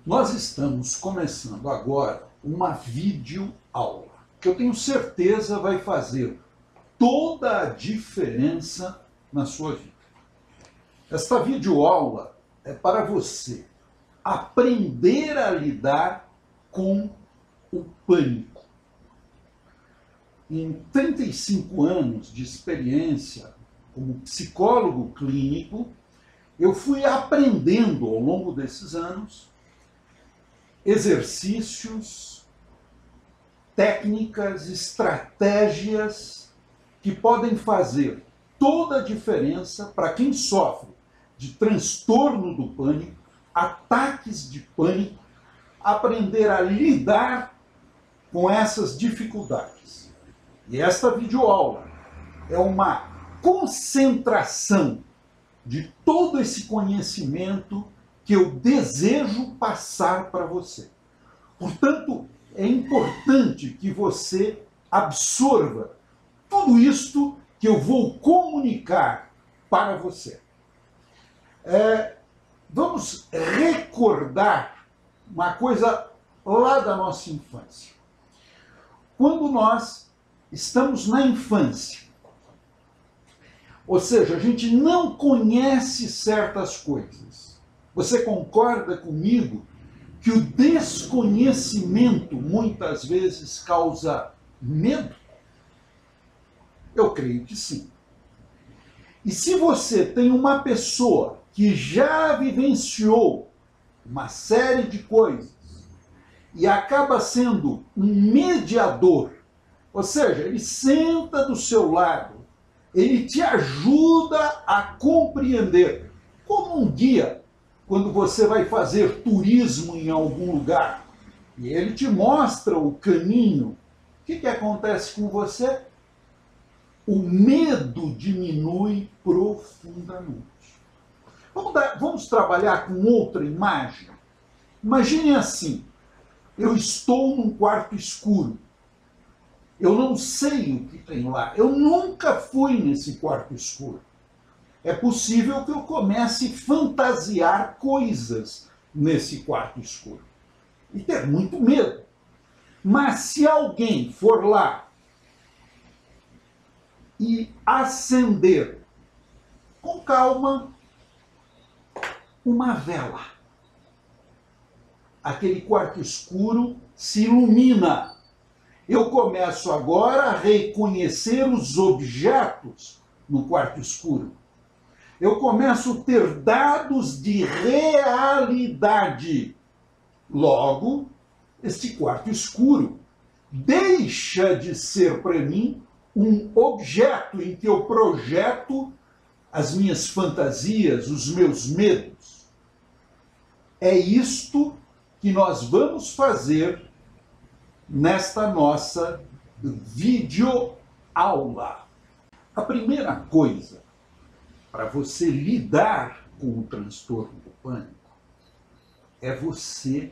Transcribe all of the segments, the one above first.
Nós estamos começando agora uma videoaula, que eu tenho certeza vai fazer toda a diferença na sua vida. Esta videoaula é para você aprender a lidar com o pânico. Em 35 anos de experiência como psicólogo clínico, eu fui aprendendo ao longo desses anos exercícios, técnicas, estratégias que podem fazer toda a diferença para quem sofre de transtorno do pânico, ataques de pânico, aprender a lidar com essas dificuldades. E esta videoaula é uma concentração de todo esse conhecimento que eu desejo passar para você. Portanto, é importante que você absorva tudo isto que eu vou comunicar para você. Vamos recordar uma coisa lá da nossa infância. Quando nós estamos na infância, ou seja, a gente não conhece certas coisas. Você concorda comigo que o desconhecimento muitas vezes causa medo? Eu creio que sim. E se você tem uma pessoa que já vivenciou uma série de coisas e acaba sendo um mediador, ou seja, ele senta do seu lado, ele te ajuda a compreender, como um guia, quando você vai fazer turismo em algum lugar, e ele te mostra o caminho, o que acontece com você? O medo diminui profundamente. Vamos trabalhar com outra imagem? Imagine assim, eu estou num quarto escuro. Eu não sei o que tem lá. Eu nunca fui nesse quarto escuro. É possível que eu comece a fantasiar coisas nesse quarto escuro e ter muito medo. Mas se alguém for lá e acender com calma uma vela, aquele quarto escuro se ilumina. Eu começo agora a reconhecer os objetos no quarto escuro. Eu começo a ter dados de realidade. Logo, este quarto escuro deixa de ser para mim um objeto em que eu projeto as minhas fantasias, os meus medos. É isto que nós vamos fazer nesta nossa videoaula. A primeira coisa para você lidar com o transtorno do pânico é você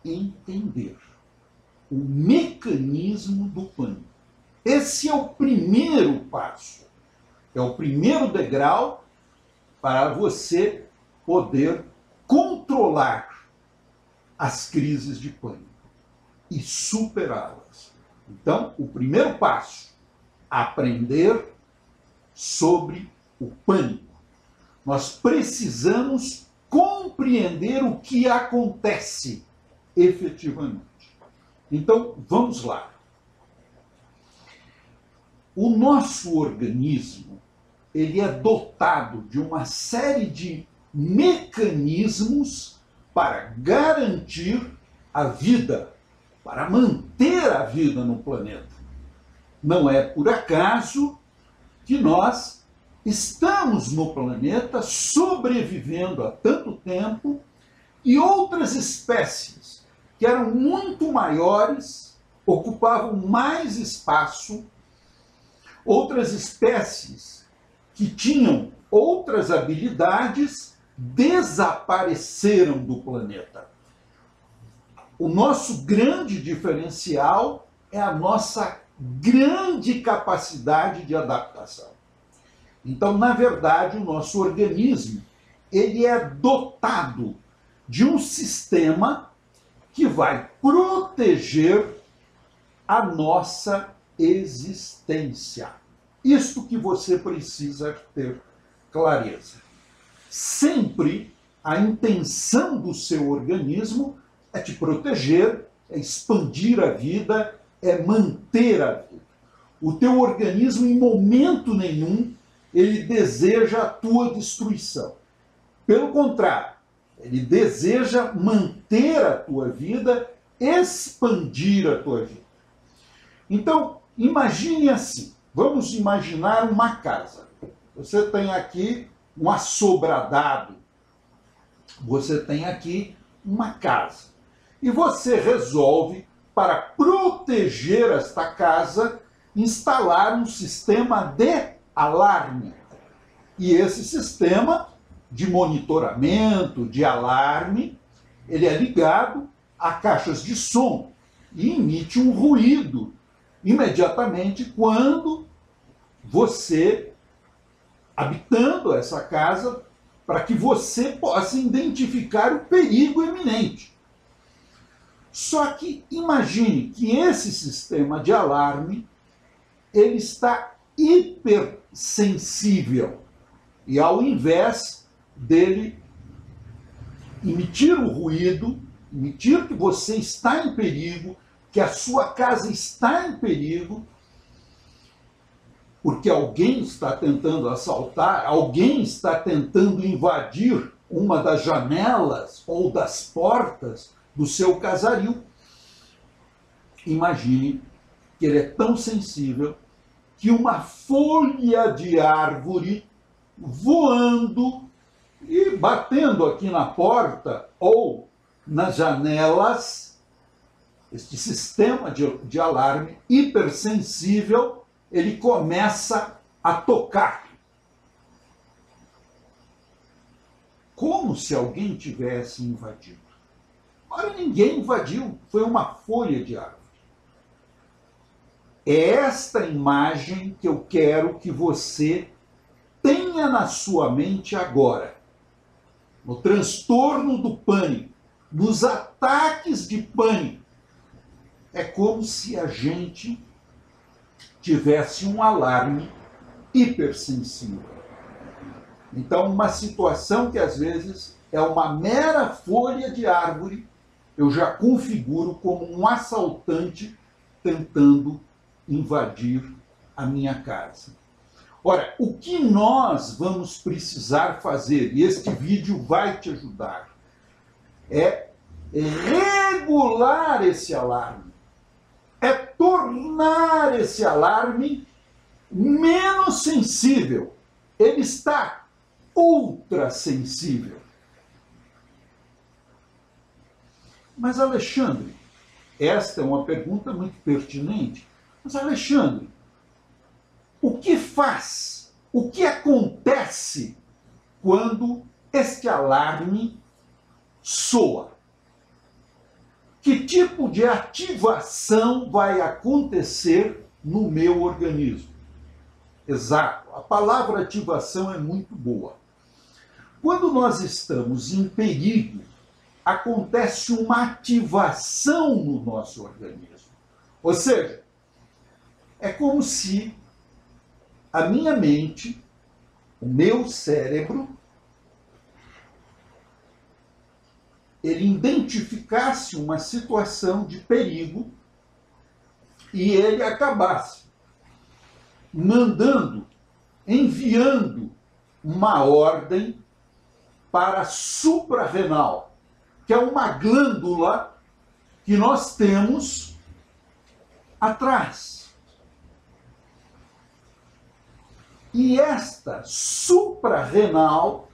entender o mecanismo do pânico. Esse é o primeiro passo, é o primeiro degrau para você poder controlar as crises de pânico e superá-las. Então, o primeiro passo, aprender sobre o pânico. Nós precisamos compreender o que acontece efetivamente. Então, vamos lá. O nosso organismo, ele é dotado de uma série de mecanismos para garantir a vida, para manter a vida no planeta. Não é por acaso que nós estamos no planeta sobrevivendo há tanto tempo e outras espécies que eram muito maiores, ocupavam mais espaço, outras espécies que tinham outras habilidades desapareceram do planeta. O nosso grande diferencial é a nossa grande capacidade de adaptação. Então, na verdade, o nosso organismo ele é dotado de um sistema que vai proteger a nossa existência. Isto que você precisa ter clareza. Sempre a intenção do seu organismo é te proteger, é expandir a vida, é manter a vida. O teu organismo, em momento nenhum, ele deseja a tua destruição. Pelo contrário, ele deseja manter a tua vida, expandir a tua vida. Então, imagine assim. Vamos imaginar uma casa. Você tem aqui um assobradado. Você tem aqui uma casa. E você resolve, para proteger esta casa, instalar um sistema de alarme. E esse sistema de monitoramento, de alarme, ele é ligado a caixas de som e emite um ruído imediatamente quando você, habitando essa casa, para que você possa identificar o perigo iminente. Só que imagine que esse sistema de alarme, ele está hipersensível. E ao invés dele emitir o ruído, emitir que você está em perigo, que a sua casa está em perigo, porque alguém está tentando assaltar, alguém está tentando invadir uma das janelas ou das portas do seu casario. Imagine que ele é tão sensível que uma folha de árvore voando e batendo aqui na porta ou nas janelas, este sistema de alarme hipersensível, ele começa a tocar. Como se alguém tivesse invadido. Ora, ninguém invadiu, foi uma folha de árvore. É esta imagem que eu quero que você tenha na sua mente agora. No transtorno do pânico, nos ataques de pânico. É como se a gente tivesse um alarme hipersensível. Então, uma situação que às vezes é uma mera folha de árvore, eu já configuro como um assaltante tentando invadir a minha casa. Ora, o que nós vamos precisar fazer, e este vídeo vai te ajudar, é regular esse alarme, é tornar esse alarme menos sensível. Ele está ultra sensível. Mas, Alexandre, esta é uma pergunta muito pertinente. Mas, Alexandre, o que faz? O que acontece quando este alarme soa? Que tipo de ativação vai acontecer no meu organismo? Exato, a palavra ativação é muito boa. Quando nós estamos em perigo, acontece uma ativação no nosso organismo. Ou seja, é como se a minha mente, o meu cérebro, ele identificasse uma situação de perigo e ele acabasse enviando uma ordem para a suprarrenal, que é uma glândula que nós temos atrás. E esta suprarrenal,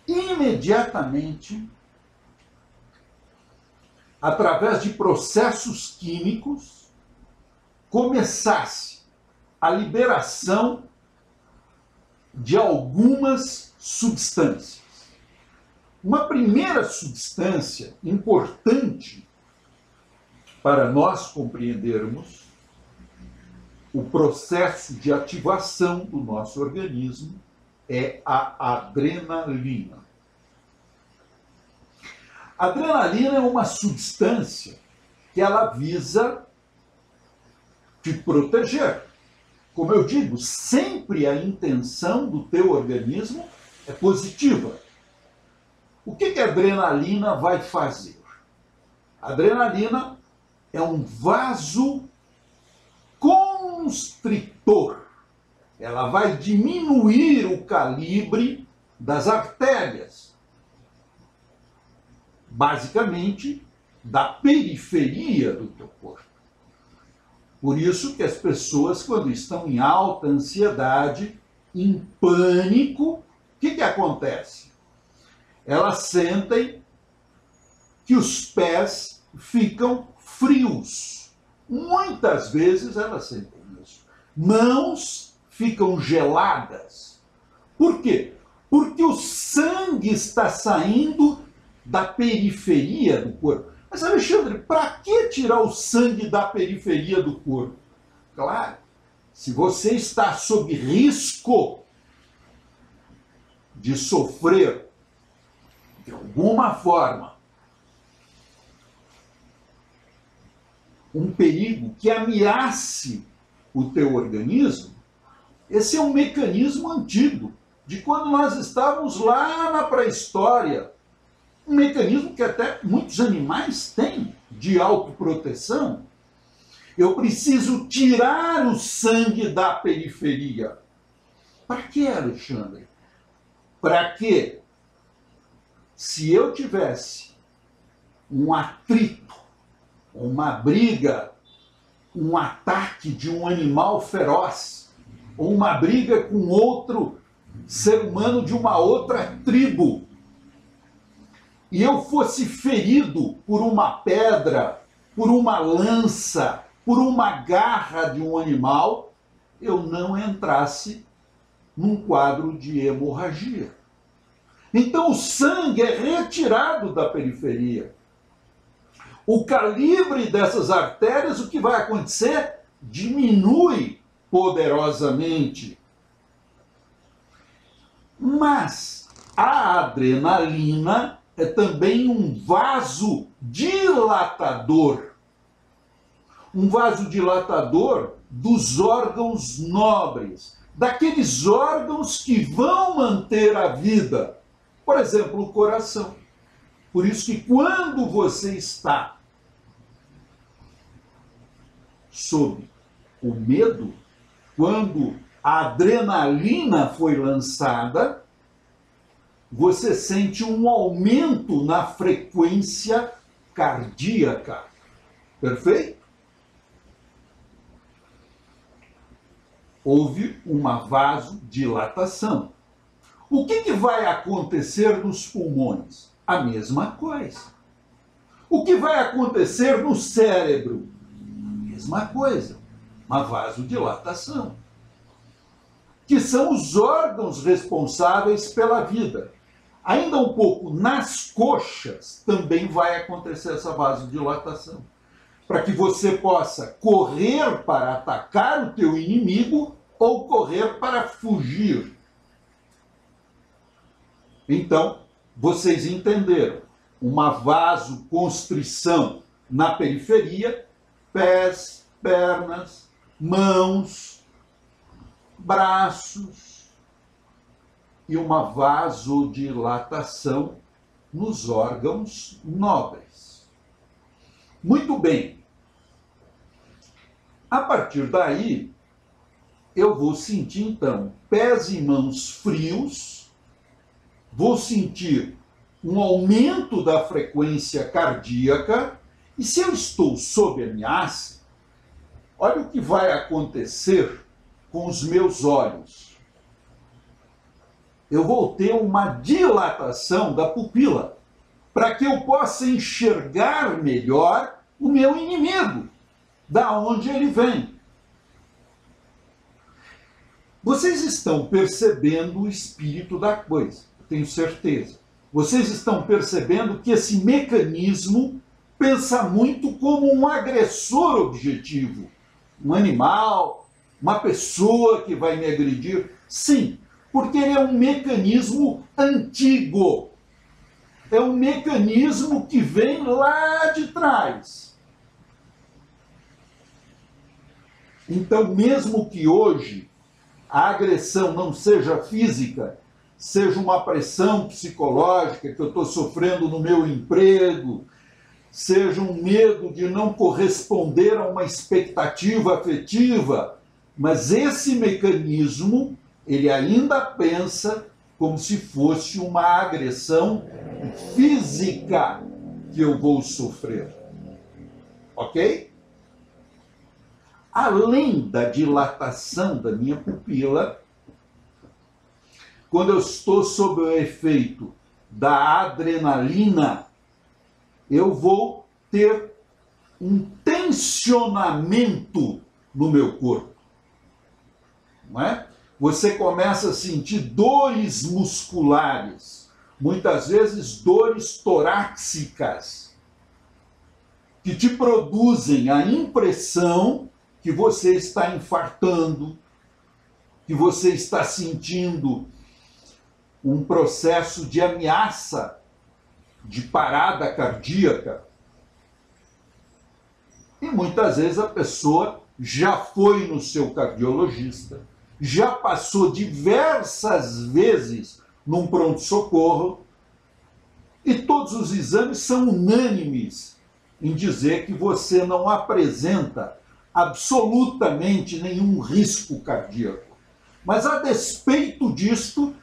imediatamente, através de processos químicos, começasse a liberação de algumas substâncias. Uma primeira substância importante para nós compreendermos o processo de ativação do nosso organismo é a adrenalina. A adrenalina é uma substância que ela visa te proteger. Como eu digo, sempre a intenção do teu organismo é positiva. O que a adrenalina vai fazer? A adrenalina é um vasoconstritor. Ela vai diminuir o calibre das artérias, basicamente da periferia do teu corpo. Por isso que as pessoas, quando estão em alta ansiedade, em pânico, o que acontece? Elas sentem que os pés ficam frios. Muitas vezes elas sentem isso. Mãos ficam geladas. Por quê? Porque o sangue está saindo da periferia do corpo. Mas, Alexandre, para que tirar o sangue da periferia do corpo? Claro, se você está sob risco de sofrer, de alguma forma, um perigo que ameace o teu organismo, esse é um mecanismo antigo, de quando nós estávamos lá na pré-história. Um mecanismo que até muitos animais têm de autoproteção. Eu preciso tirar o sangue da periferia. Para quê, Alexandre? Para que, se eu tivesse um atrito, uma briga, um ataque de um animal feroz, ou uma briga com outro ser humano de uma outra tribo, e eu fosse ferido por uma pedra, por uma lança, por uma garra de um animal, eu não entrasse num quadro de hemorragia. Então o sangue é retirado da periferia. O calibre dessas artérias, o que vai acontecer? Diminui poderosamente. Mas a adrenalina é também um vasodilatador. Um vasodilatador dos órgãos nobres, daqueles órgãos que vão manter a vida. Por exemplo, o coração. Por isso que quando você está sob o medo, quando a adrenalina foi lançada, você sente um aumento na frequência cardíaca. Perfeito? Houve uma vasodilatação. O que vai acontecer nos pulmões? A mesma coisa. O que vai acontecer no cérebro? A mesma coisa. Uma vasodilatação. Que são os órgãos responsáveis pela vida. Ainda um pouco nas coxas também vai acontecer essa vasodilatação, para que você possa correr para atacar o teu inimigo ou correr para fugir. Então, vocês entenderam, uma vasoconstrição na periferia, pés, pernas, mãos, braços, e uma vasodilatação nos órgãos nobres. Muito bem. A partir daí, eu vou sentir, então, pés e mãos frios, vou sentir um aumento da frequência cardíaca, e se eu estou sob ameaça, olha o que vai acontecer com os meus olhos. Eu vou ter uma dilatação da pupila, para que eu possa enxergar melhor o meu inimigo, da onde ele vem. Vocês estão percebendo o espírito da coisa, tenho certeza. Vocês estão percebendo que esse mecanismo pensa muito como um agressor objetivo. Um animal, uma pessoa que vai me agredir. Sim, porque ele é um mecanismo antigo. é um mecanismo que vem lá de trás. Então, mesmo que hoje a agressão não seja física, seja uma pressão psicológica que eu estou sofrendo no meu emprego, seja um medo de não corresponder a uma expectativa afetiva, mas esse mecanismo, ele ainda pensa como se fosse uma agressão física que eu vou sofrer. Ok? Além da dilatação da minha pupila, quando eu estou sob o efeito da adrenalina, eu vou ter um tensionamento no meu corpo. Não é? Você começa a sentir dores musculares, muitas vezes dores torácicas, que te produzem a impressão que você está infartando, que você está sentindo um processo de ameaça de parada cardíaca. E muitas vezes a pessoa já foi no seu cardiologista, já passou diversas vezes num pronto-socorro, e todos os exames são unânimes em dizer que você não apresenta absolutamente nenhum risco cardíaco. Mas a despeito disto,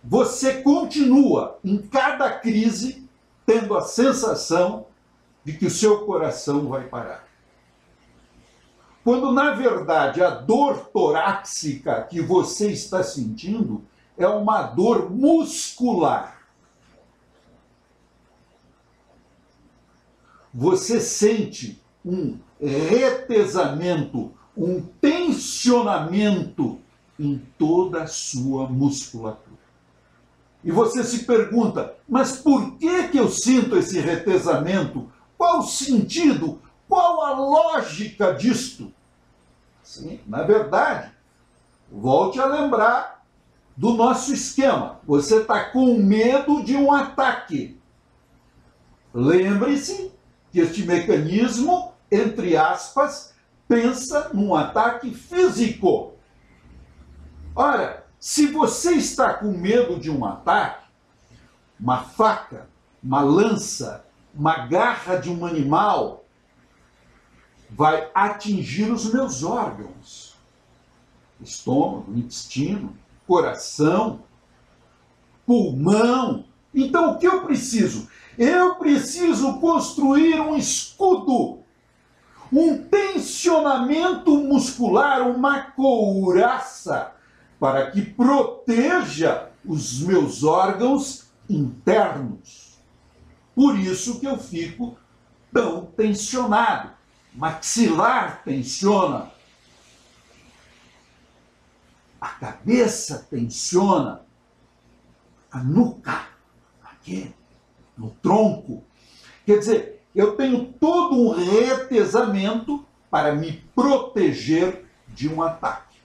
você continua em cada crise tendo a sensação de que o seu coração vai parar. Quando, na verdade, a dor torácica que você está sentindo é uma dor muscular. Você sente um retesamento, um tensionamento em toda a sua musculatura. E você se pergunta, mas por que eu sinto esse retesamento? Qual o sentido? Qual a lógica disto? Sim, na verdade, volte a lembrar do nosso esquema. Você está com medo de um ataque. Lembre-se que este mecanismo, entre aspas, pensa num ataque físico. Ora, se você está com medo de um ataque, uma faca, uma lança, uma garra de um animal, vai atingir os meus órgãos. Estômago, intestino, coração, pulmão. Então, o que eu preciso? Eu preciso construir um escudo, um tensionamento muscular, uma couraça, para que proteja os meus órgãos internos. Por isso que eu fico tão tensionado. Maxilar tensiona, a cabeça tensiona, a nuca, aqui, no tronco. Quer dizer, eu tenho todo um retesamento para me proteger de um ataque.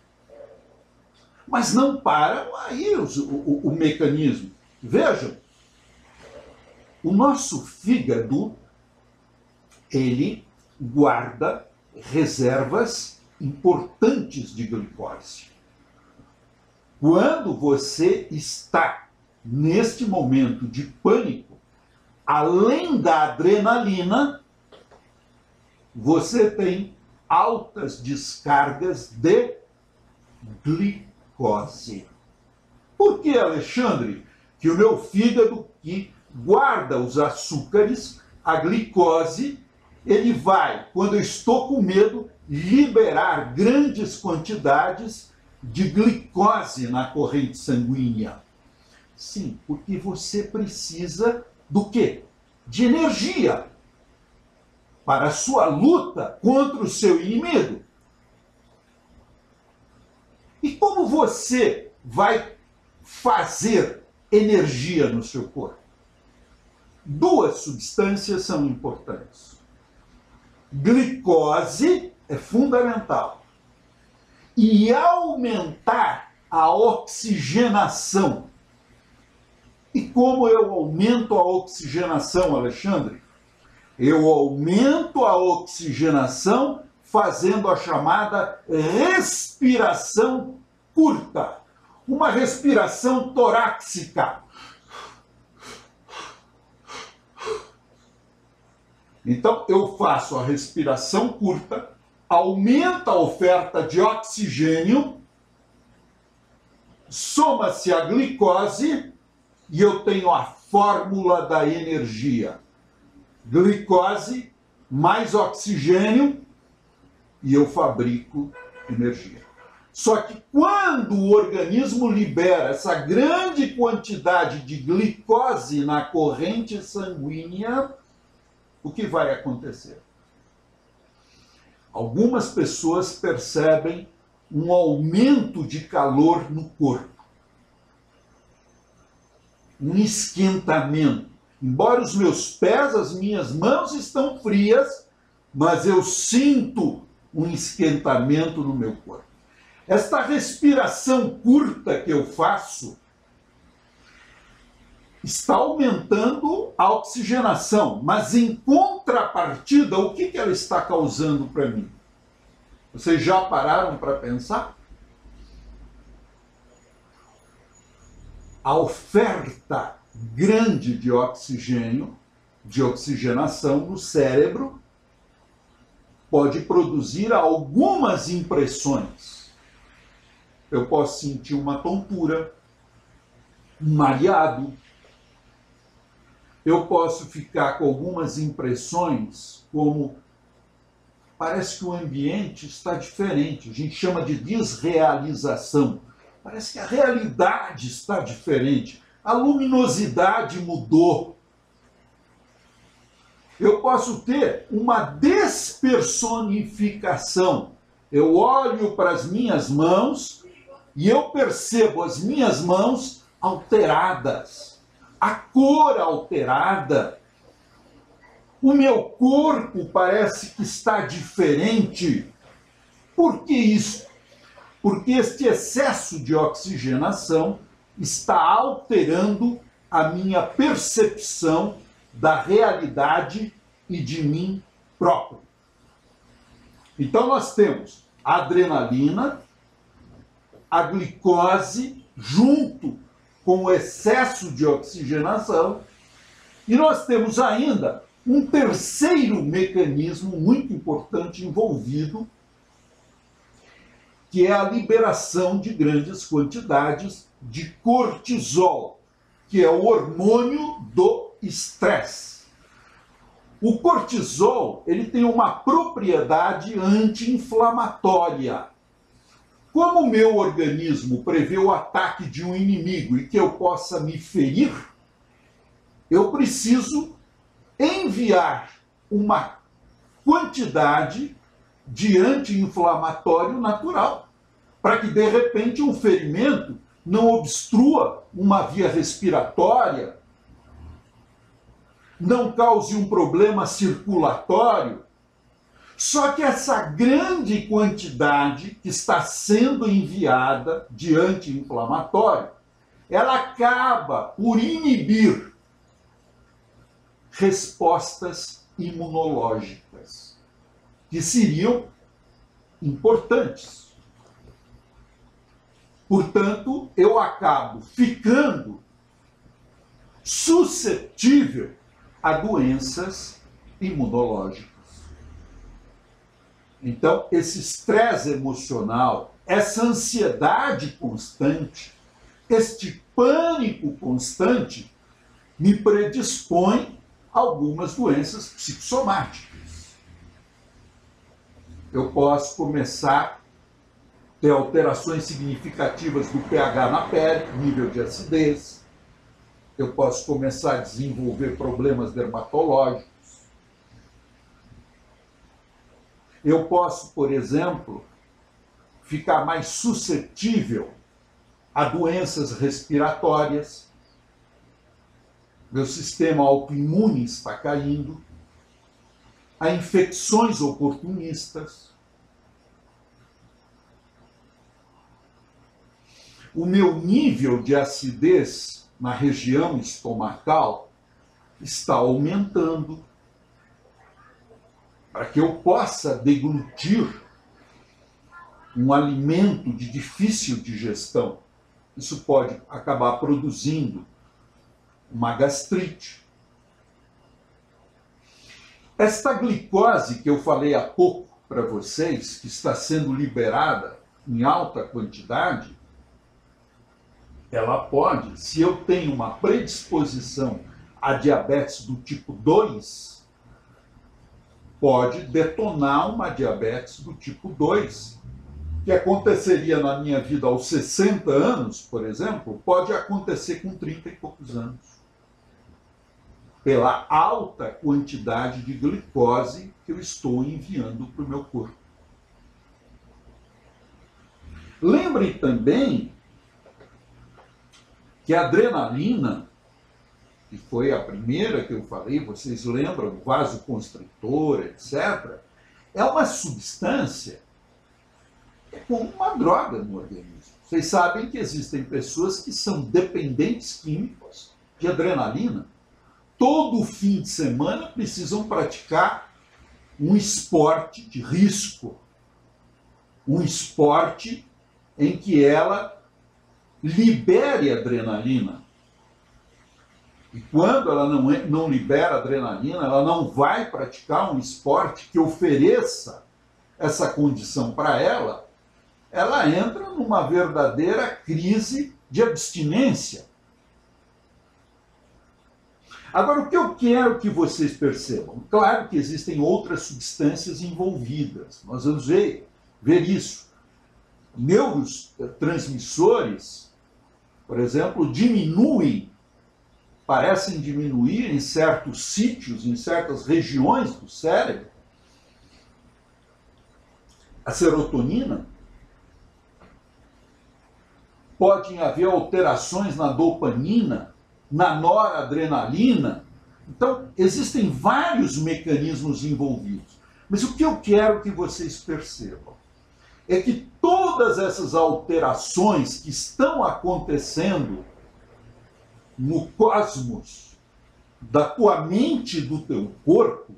Mas não para aí o mecanismo. Vejam, o nosso fígado, ele guarda reservas importantes de glicose. Quando você está neste momento de pânico, além da adrenalina, você tem altas descargas de glicose. Por que, Alexandre, que o meu fígado, que guarda os açúcares, a glicose, ele vai, quando eu estou com medo, liberar grandes quantidades de glicose na corrente sanguínea? Sim, porque você precisa do quê? De energia para a sua luta contra o seu inimigo. E como você vai fazer energia no seu corpo? Duas substâncias são importantes. Glicose é fundamental. E aumentar a oxigenação. E como eu aumento a oxigenação, Alexandre? Eu aumento a oxigenação fazendo a chamada respiração curta. Uma respiração torácica. Então, eu faço a respiração curta, aumenta a oferta de oxigênio, soma-se a glicose e eu tenho a fórmula da energia. Glicose mais oxigênio e eu fabrico energia. Só que quando o organismo libera essa grande quantidade de glicose na corrente sanguínea, o que vai acontecer? Algumas pessoas percebem um aumento de calor no corpo, um esquentamento. Embora os meus pés, as minhas mãos estão frias, mas eu sinto um esquentamento no meu corpo. Esta respiração curta que eu faço está aumentando a oxigenação, mas em contrapartida, o que ela está causando para mim? Vocês já pararam para pensar? A oferta grande de oxigênio, de oxigenação no cérebro, pode produzir algumas impressões. Eu posso sentir uma tontura, um mareado. Eu posso ficar com algumas impressões como parece que o ambiente está diferente. A gente chama de desrealização. Parece que a realidade está diferente. A luminosidade mudou. Eu posso ter uma despersonificação. Eu olho para as minhas mãos e eu percebo as minhas mãos alteradas. A cor alterada. O meu corpo parece que está diferente. Por que isso? Porque este excesso de oxigenação está alterando a minha percepção da realidade e de mim próprio. Então nós temos a adrenalina, a glicose, junto com o excesso de oxigenação, e nós temos ainda um terceiro mecanismo muito importante envolvido, que é a liberação de grandes quantidades de cortisol, que é o hormônio do estresse. O cortisol, ele tem uma propriedade anti-inflamatória. Como o meu organismo prevê o ataque de um inimigo e que eu possa me ferir, eu preciso enviar uma quantidade de anti-inflamatório natural, para que, de repente, um ferimento não obstrua uma via respiratória, não cause um problema circulatório. Só que essa grande quantidade que está sendo enviada de anti-inflamatório, ela acaba por inibir respostas imunológicas, que seriam importantes. Portanto, eu acabo ficando suscetível a doenças imunológicas. Então, esse estresse emocional, essa ansiedade constante, este pânico constante, me predispõe a algumas doenças psicossomáticas. Eu posso começar a ter alterações significativas do pH na pele, nível de acidez. Eu posso começar a desenvolver problemas dermatológicos. Eu posso, por exemplo, ficar mais suscetível a doenças respiratórias. Meu sistema autoimune está caindo. A infecções oportunistas. O meu nível de acidez na região estomacal está aumentando. Para que eu possa deglutir um alimento de difícil digestão, isso pode acabar produzindo uma gastrite. Esta glicose que eu falei há pouco para vocês, que está sendo liberada em alta quantidade, ela pode, se eu tenho uma predisposição a diabetes do tipo 2, pode detonar uma diabetes do tipo 2, que aconteceria na minha vida aos 60 anos, por exemplo, pode acontecer com 30 e poucos anos. Pela alta quantidade de glicose que eu estou enviando para o meu corpo. Lembre também que a adrenalina, que foi a primeira que eu falei, vocês lembram, vasoconstritor, etc., é uma substância, é como uma droga no organismo. Vocês sabem que existem pessoas que são dependentes químicos de adrenalina. Todo fim de semana precisam praticar um esporte de risco, um esporte em que ela libere adrenalina. E quando ela não libera adrenalina, ela não vai praticar um esporte que ofereça essa condição para ela, ela entra numa verdadeira crise de abstinência. Agora, o que eu quero que vocês percebam? Claro que existem outras substâncias envolvidas, nós vamos ver isso. Neurotransmissores, por exemplo, parecem diminuir em certos sítios, em certas regiões do cérebro. A serotonina. Podem haver alterações na dopamina, na noradrenalina. Então, existem vários mecanismos envolvidos. Mas o que eu quero que vocês percebam é que todas essas alterações que estão acontecendo no cosmos da tua mente e do teu corpo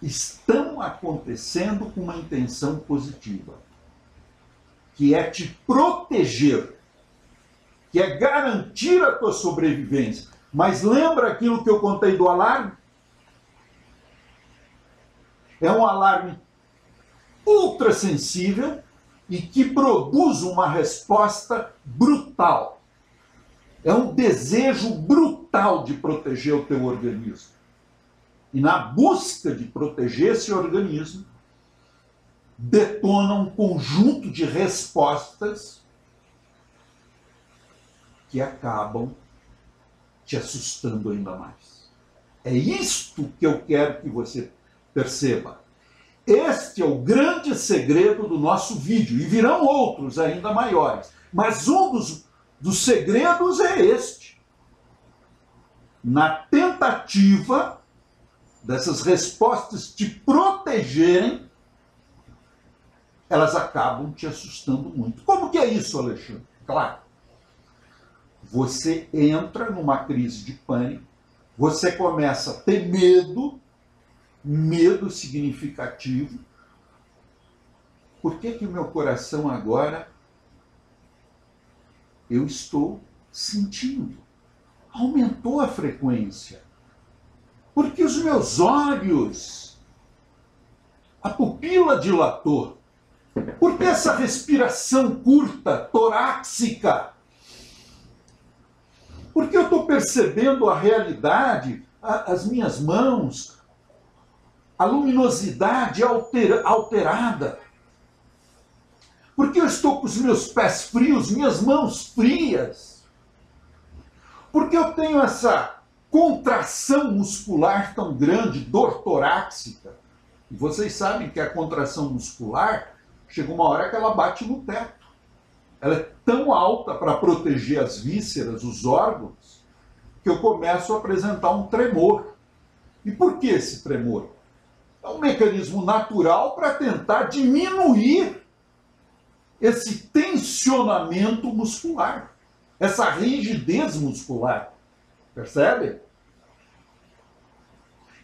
estão acontecendo com uma intenção positiva, que é te proteger, que é garantir a tua sobrevivência. Mas lembra aquilo que eu contei do alarme? É um alarme ultrassensível e que produz uma resposta brutal. É um desejo brutal de proteger o teu organismo. E na busca de proteger esse organismo, detona um conjunto de respostas que acabam te assustando ainda mais. É isto que eu quero que você perceba. Este é o grande segredo do nosso vídeo, e virão outros ainda maiores. Mas um dos segredos é este. Na tentativa dessas respostas te protegerem, elas acabam te assustando muito. Como que é isso, Alexandre? Claro. Você entra numa crise de pânico, você começa a ter medo significativo. Por que que o meu coração agora eu estou sentindo? Aumentou a frequência. Porque os meus olhos, a pupila dilatou. Porque essa respiração curta, torácica? Porque eu estou percebendo a realidade, as minhas mãos, a luminosidade alterada. Porque eu estou com os meus pés frios, minhas mãos frias. Porque eu tenho essa contração muscular tão grande, dor torácica. E vocês sabem que a contração muscular chega uma hora que ela bate no teto. Ela é tão alta para proteger as vísceras, os órgãos, que eu começo a apresentar um tremor. E por que esse tremor? É um mecanismo natural para tentar diminuir esse tensionamento muscular. essa rigidez muscular. Percebe?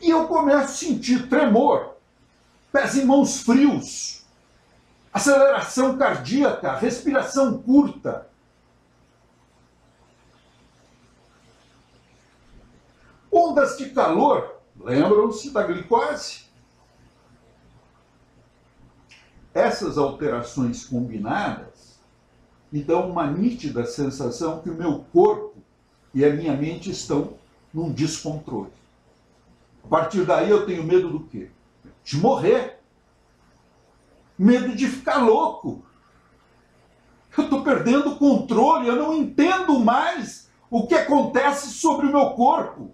E eu começo a sentir tremor, pés e mãos frios, aceleração cardíaca, respiração curta. Ondas de calor, lembram-se da glicose? Essas alterações combinadas me dão uma nítida sensação que o meu corpo e a minha mente estão num descontrole. A partir daí eu tenho medo do quê? De morrer. Medo de ficar louco. Eu estou perdendo o controle, eu não entendo mais o que acontece sobre o meu corpo.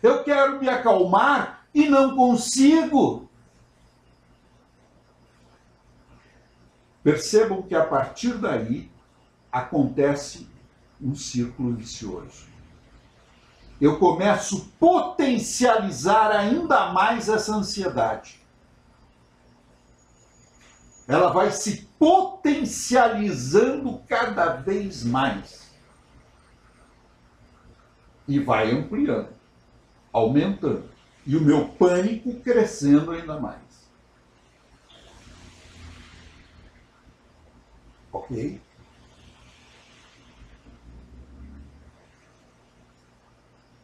Eu quero me acalmar e não consigo. Percebam que a partir daí acontece um círculo vicioso. Eu começo a potencializar ainda mais essa ansiedade. Ela vai se potencializando cada vez mais. E vai ampliando, aumentando. E o meu pânico crescendo ainda mais. Ok?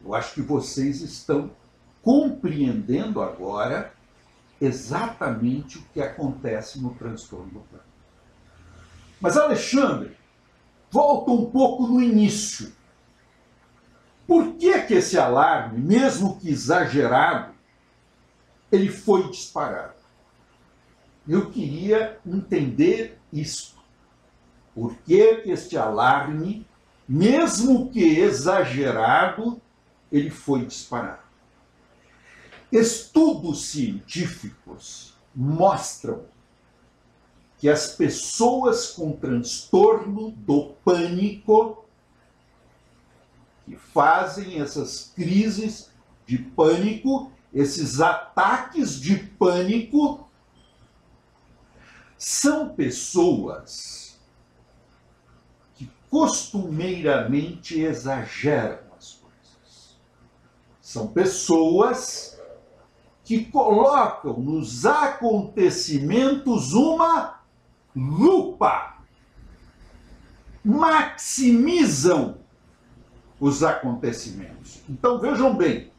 Eu acho que vocês estão compreendendo agora exatamente o que acontece no transtorno do pânico. Mas, Alexandre, volta um pouco no início. Por que que esse alarme, mesmo que exagerado, ele foi disparado? Eu queria entender isso. Por que que este alarme, mesmo que exagerado, ele foi disparado? Estudos científicos mostram que as pessoas com transtorno do pânico, que fazem essas crises de pânico, esses ataques de pânico, são pessoas que costumeiramente exageram as coisas. São pessoas que colocam nos acontecimentos uma lupa, maximizam os acontecimentos. Então vejam bem,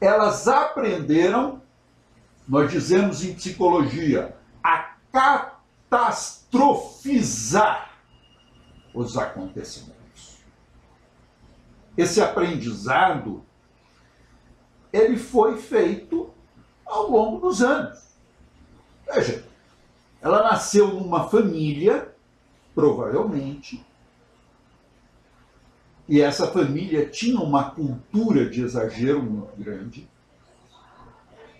elas aprenderam, nós dizemos em psicologia, a catastrofizar os acontecimentos. Esse aprendizado ele foi feito ao longo dos anos. Veja, ela nasceu numa família, provavelmente, e essa família tinha uma cultura de exagero muito grande.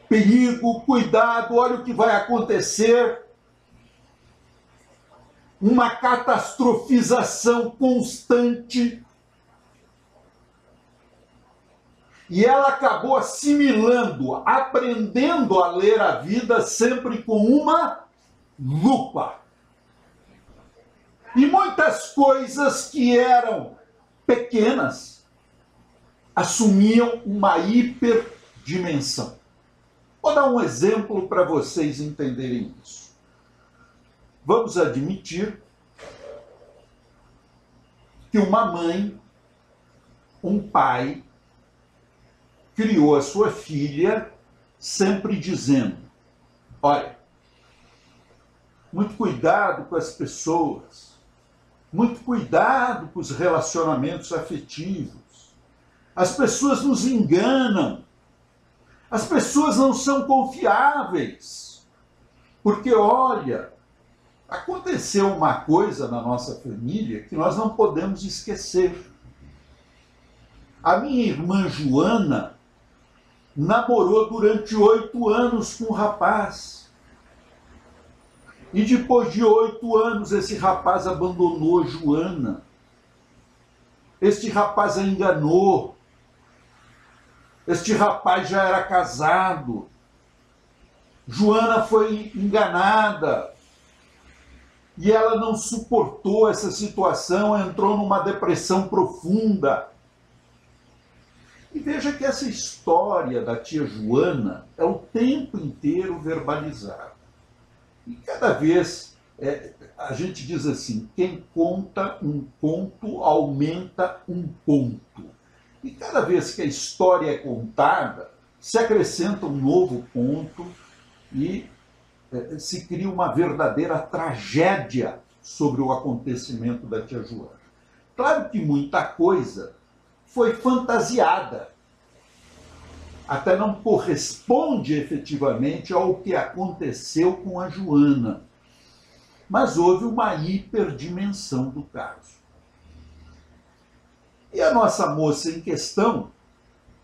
Perigo, cuidado, olha o que vai acontecer. Uma catastrofização constante. E ela acabou assimilando, aprendendo a ler a vida sempre com uma lupa. E muitas coisas que eram pequenas assumiam uma hiperdimensão. Vou dar um exemplo para vocês entenderem isso. Vamos admitir que uma mãe, um pai, criou a sua filha sempre dizendo: olha, muito cuidado com as pessoas, muito cuidado com os relacionamentos afetivos. As pessoas nos enganam, as pessoas não são confiáveis, porque olha, aconteceu uma coisa na nossa família que nós não podemos esquecer. A minha irmã Joana namorou durante 8 anos com um rapaz. E depois de 8 anos, esse rapaz abandonou Joana. Este rapaz a enganou. Este rapaz já era casado. Joana foi enganada. e ela não suportou essa situação, entrou numa depressão profunda. E veja que essa história da tia Joana é o tempo inteiro verbalizada. E cada vez a gente diz assim, quem conta um conto aumenta um ponto. E cada vez que a história é contada, se acrescenta um novo ponto e se cria uma verdadeira tragédia sobre o acontecimento da tia Joana. Claro que muita coisa foi fantasiada, até não corresponde efetivamente ao que aconteceu com a Joana, mas houve uma hiperdimensão do caso. E a nossa moça em questão,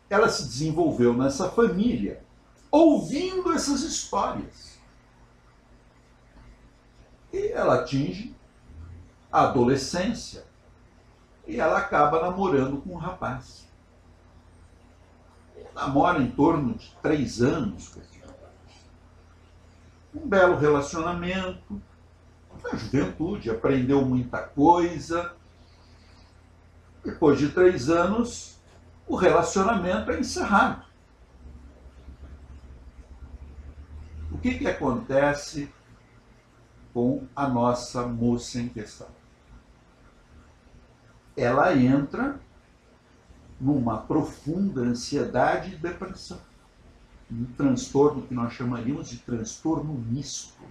ela se desenvolveu nessa família, ouvindo essas histórias. E ela atinge a adolescência e ela acaba namorando com um rapaz. Namora em torno de 3 anos com esse rapaz. Um belo relacionamento, na juventude, aprendeu muita coisa. Depois de 3 anos, o relacionamento é encerrado. O que acontece com a nossa moça em questão? Ela entra numa profunda ansiedade e depressão, um transtorno que nós chamaríamos de transtorno misto.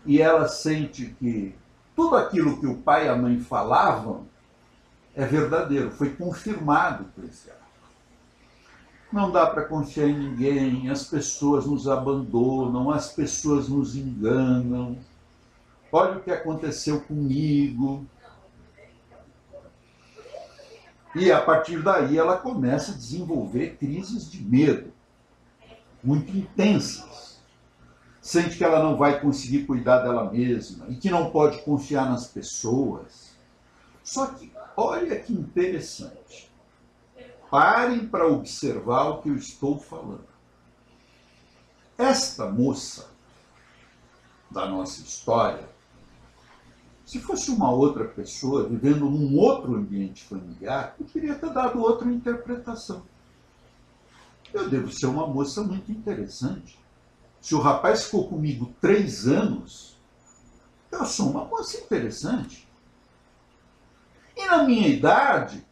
E ela sente que tudo aquilo que o pai e a mãe falavam é verdadeiro, foi confirmado por esse ato. Não dá para confiar em ninguém, as pessoas nos abandonam, as pessoas nos enganam. Olha o que aconteceu comigo. E a partir daí ela começa a desenvolver crises de medo, muito intensas. Sente que ela não vai conseguir cuidar dela mesma e que não pode confiar nas pessoas. Só que olha que interessante. Parem para observar o que eu estou falando. Esta moça da nossa história, se fosse uma outra pessoa vivendo num outro ambiente familiar, eu queria ter dado outra interpretação. Eu devo ser uma moça muito interessante. Se o rapaz ficou comigo 3 anos, eu sou uma moça interessante. E na minha idade,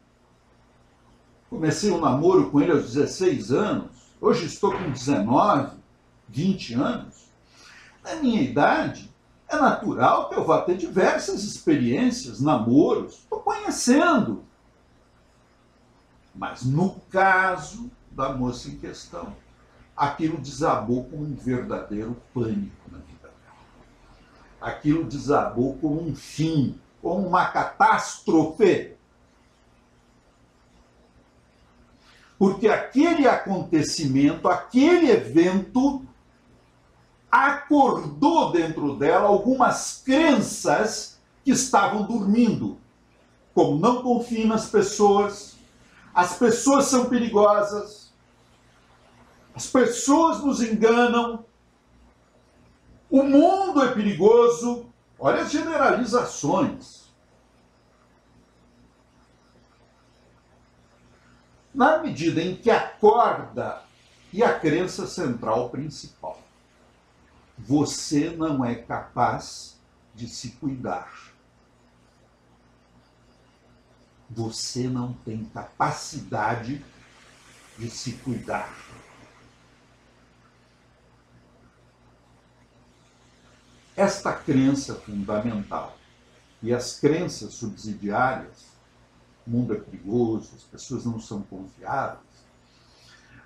comecei um namoro com ele aos 16 anos, hoje estou com 19, 20 anos. Na minha idade, é natural que eu vá ter diversas experiências, namoros, estou conhecendo. Mas no caso da moça em questão, aquilo desabou com um verdadeiro pânico na vida dela. Aquilo desabou com um fim, com uma catástrofe. Porque aquele acontecimento, aquele evento, acordou dentro dela algumas crenças que estavam dormindo. Como não confie nas pessoas, as pessoas são perigosas, as pessoas nos enganam, o mundo é perigoso. Olha as generalizações. Na medida em que acorda, e a crença central principal, você não é capaz de se cuidar. Você não tem capacidade de se cuidar. Esta crença fundamental e as crenças subsidiárias, o mundo é perigoso, as pessoas não são confiáveis,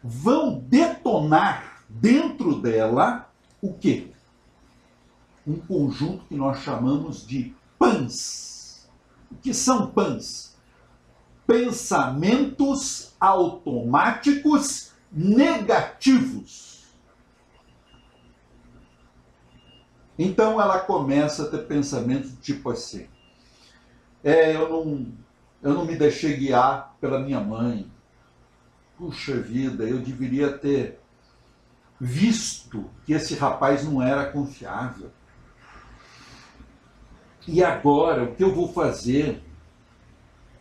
vão detonar dentro dela o quê? Um conjunto que nós chamamos de PANs. O que são PANs? Pensamentos automáticos negativos. Então ela começa a ter pensamentos do tipo assim, eu não me deixei guiar pela minha mãe. Puxa vida, eu deveria ter visto que esse rapaz não era confiável. E agora, o que eu vou fazer?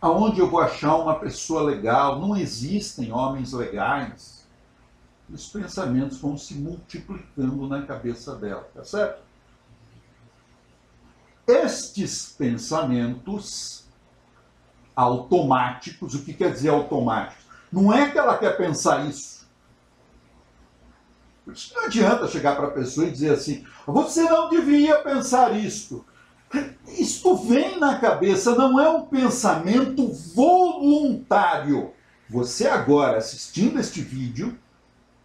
Aonde eu vou achar uma pessoa legal? Não existem homens legais. Os pensamentos vão se multiplicando na cabeça dela, tá certo? Estes pensamentos automáticos, o que quer dizer automático? Não é que ela quer pensar isso. Por isso não adianta chegar para a pessoa e dizer assim, você não devia pensar isto. Isto vem na cabeça, não é um pensamento voluntário. Você agora, assistindo este vídeo,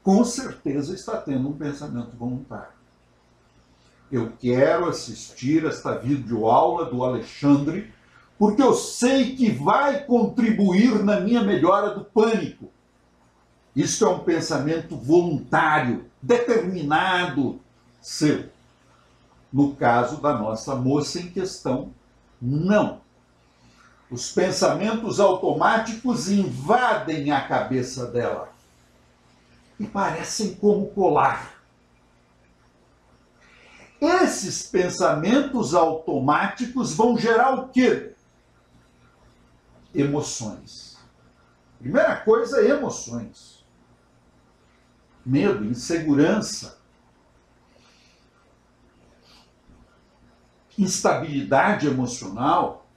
com certeza está tendo um pensamento voluntário. Eu quero assistir esta videoaula do Alexandre, porque eu sei que vai contribuir na minha melhora do pânico. Isso é um pensamento voluntário, determinado, seu. No caso da nossa moça em questão, não. Os pensamentos automáticos invadem a cabeça dela e parecem como colar. Esses pensamentos automáticos vão gerar o quê? Emoções. Primeira coisa, emoções. Medo, insegurança, instabilidade emocional,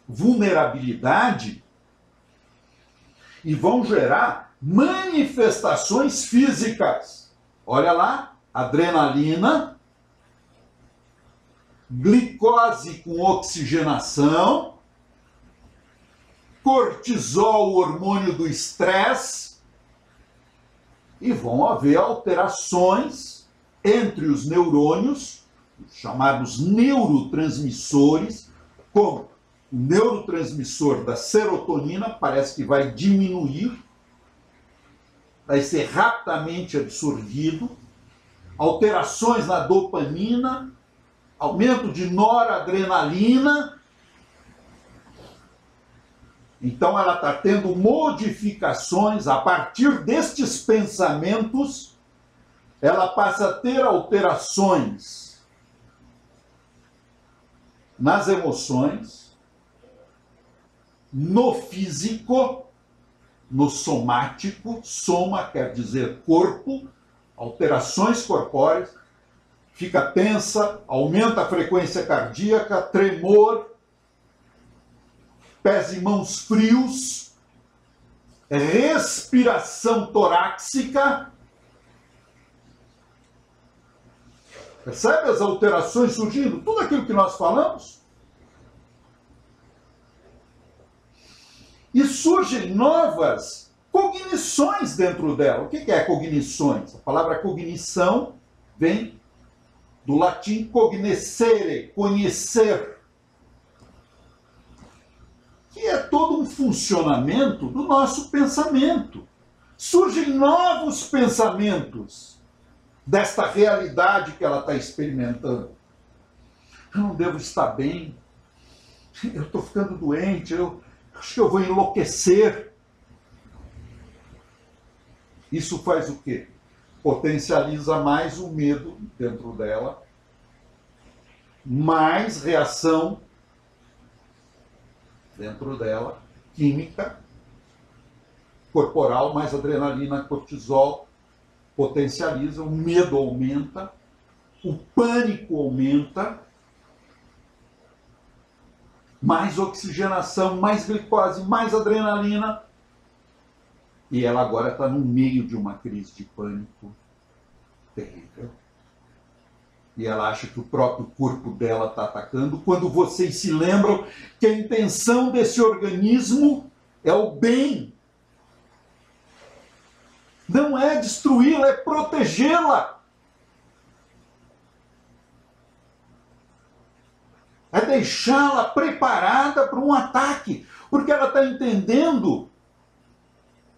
vulnerabilidade, e vão gerar manifestações físicas. Olha lá, adrenalina, glicose com oxigenação, cortisol, o hormônio do estresse, e vão haver alterações entre os neurônios, chamados neurotransmissores, como o neurotransmissor da serotonina parece que vai diminuir, vai ser rapidamente absorvido, alterações na dopamina, aumento de noradrenalina. Então ela está tendo modificações a partir destes pensamentos, ela passa a ter alterações nas emoções, no físico, no somático, soma quer dizer corpo, alterações corpóreas, fica tensa, aumenta a frequência cardíaca, tremor, pés e mãos frios, respiração torácica. Percebe as alterações surgindo? Tudo aquilo que nós falamos. E surgem novas cognições dentro dela. O que é cognições? A palavra cognição vem do latim cognoscere, conhecer, que é todo um funcionamento do nosso pensamento. Surgem novos pensamentos desta realidade que ela está experimentando. Eu não devo estar bem, eu estou ficando doente, eu acho que eu vou enlouquecer. Isso faz o quê? Potencializa mais o medo dentro dela, mais reação dentro dela, química, corporal, mais adrenalina, cortisol, potencializa, o medo aumenta, o pânico aumenta, mais oxigenação, mais glicose, mais adrenalina, e ela agora está no meio de uma crise de pânico terrível. E ela acha que o próprio corpo dela está atacando, quando vocês se lembram que a intenção desse organismo é o bem. Não é destruí-la, é protegê-la. É deixá-la preparada para um ataque, porque ela está entendendo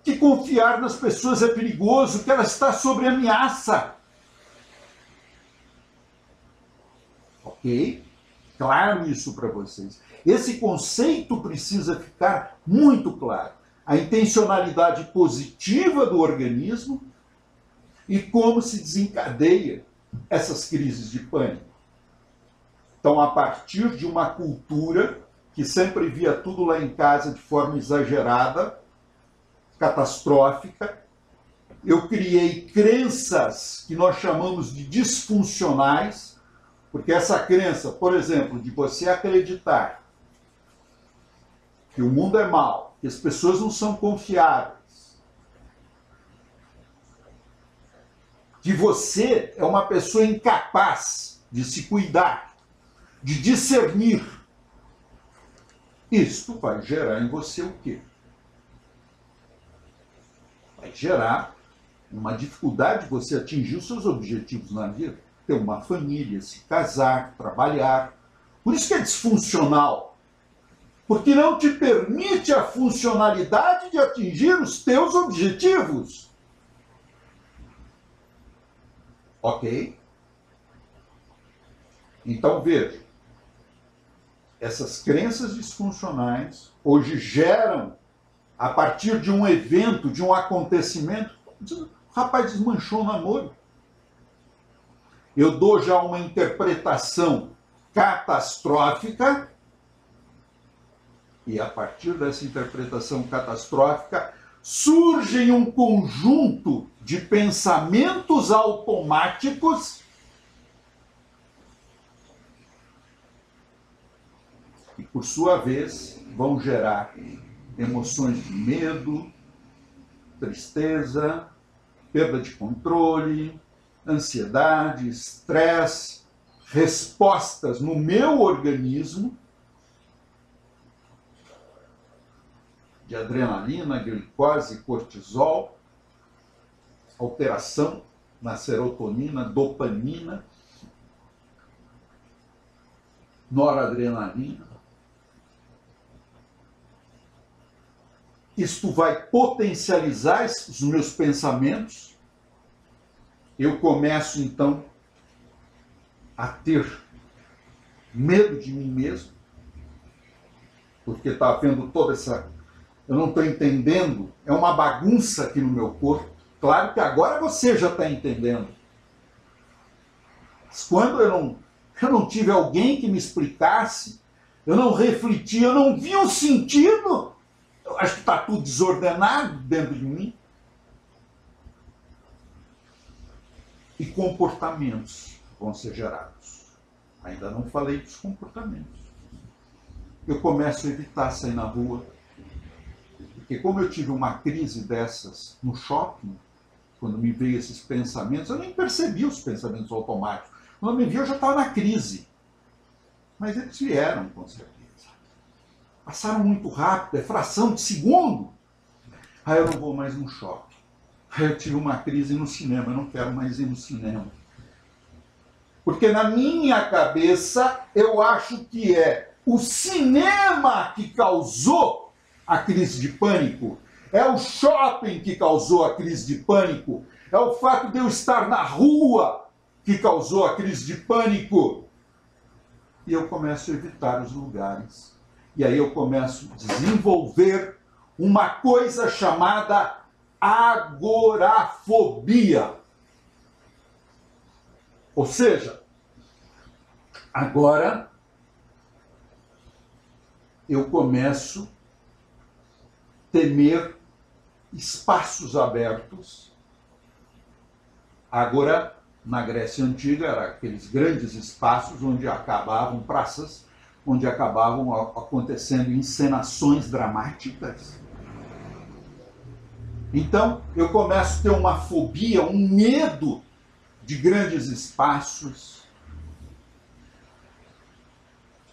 que confiar nas pessoas é perigoso, que ela está sob ameaça. Ok? Claro isso para vocês. Esse conceito precisa ficar muito claro. A intencionalidade positiva do organismo e como se desencadeia essas crises de pânico. Então, a partir de uma cultura que sempre via tudo lá em casa de forma exagerada, catastrófica, eu criei crenças que nós chamamos de disfuncionais, porque essa crença, por exemplo, de você acreditar que o mundo é mau, que as pessoas não são confiáveis, que você é uma pessoa incapaz de se cuidar, de discernir, isto vai gerar em você o quê? Vai gerar uma dificuldade de você atingir os seus objetivos na vida. Ter uma família, se casar, trabalhar. Por isso que é disfuncional. Porque não te permite a funcionalidade de atingir os teus objetivos. Ok? Então, veja. Essas crenças disfuncionais hoje geram, a partir de um evento, de um acontecimento, o rapaz desmanchou o namoro. Eu dou já uma interpretação catastrófica, e a partir dessa interpretação catastrófica surge um conjunto de pensamentos automáticos que, por sua vez, vão gerar emoções de medo, tristeza, perda de controle, ansiedade, estresse, respostas no meu organismo de adrenalina, glicose, cortisol, alteração na serotonina, dopamina, noradrenalina. Isto vai potencializar os meus pensamentos. Eu começo, então, a ter medo de mim mesmo, porque está havendo toda essa... Eu não estou entendendo, é uma bagunça aqui no meu corpo. Claro que agora você já está entendendo. Mas quando eu não tive alguém que me explicasse, eu não refleti, eu não vi o sentido, eu acho que está tudo desordenado dentro de mim. E comportamentos vão ser gerados. Ainda não falei dos comportamentos. Eu começo a evitar sair na rua. Porque como eu tive uma crise dessas no shopping, quando me veio esses pensamentos, eu nem percebi os pensamentos automáticos. Quando me vi, eu já estava na crise. Mas eles vieram, com certeza. Passaram muito rápido, é fração de segundo. Aí eu não vou mais no shopping. Aí eu tive uma crise no cinema, eu não quero mais ir no cinema. Porque na minha cabeça, eu acho que é o cinema que causou a crise de pânico. É o shopping que causou a crise de pânico. É o fato de eu estar na rua que causou a crise de pânico. E eu começo a evitar os lugares. E aí eu começo a desenvolver uma coisa chamada agorafobia. Ou seja, agora eu começo a temer espaços abertos. Agora, na Grécia Antiga, eram aqueles grandes espaços onde acabavam praças, onde acabavam acontecendo encenações dramáticas. Então, eu começo a ter uma fobia, um medo de grandes espaços,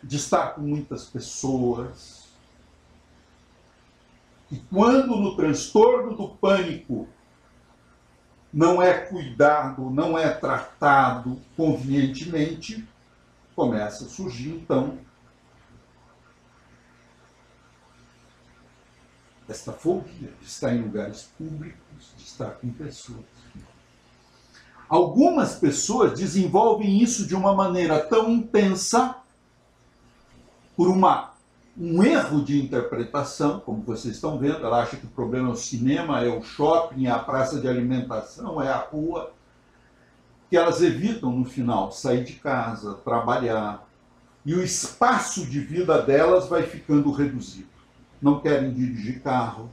de estar com muitas pessoas. E quando no transtorno do pânico não é cuidado, não é tratado convenientemente, começa a surgir, então, esta fobia de estar em lugares públicos, de estar com pessoas. Algumas pessoas desenvolvem isso de uma maneira tão intensa, por um erro de interpretação, como vocês estão vendo. Ela acha que o problema é o cinema, é o shopping, é a praça de alimentação, é a rua, que elas evitam, no final, sair de casa, trabalhar, E o espaço de vida delas vai ficando reduzido. Não querem dirigir carro,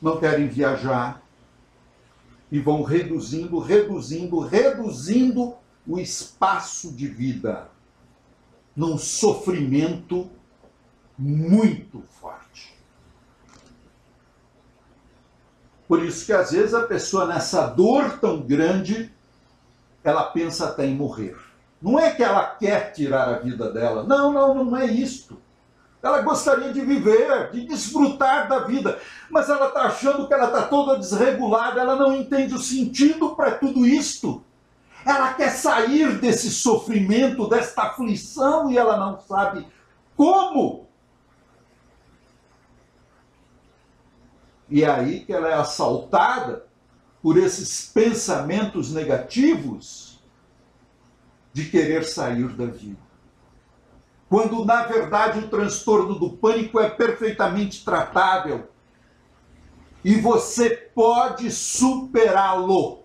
não querem viajar, e vão reduzindo o espaço de vida num sofrimento muito forte. Por isso que às vezes a pessoa nessa dor tão grande, ela pensa até em morrer. Não é que ela quer tirar a vida dela, não é isto. Ela gostaria de viver, de desfrutar da vida, mas ela está achando que ela está toda desregulada, ela não entende o sentido para tudo isto. Ela quer sair desse sofrimento, desta aflição, e ela não sabe como. E é aí que ela é assaltada por esses pensamentos negativos de querer sair da vida. Quando, na verdade, o transtorno do pânico é perfeitamente tratável e você pode superá-lo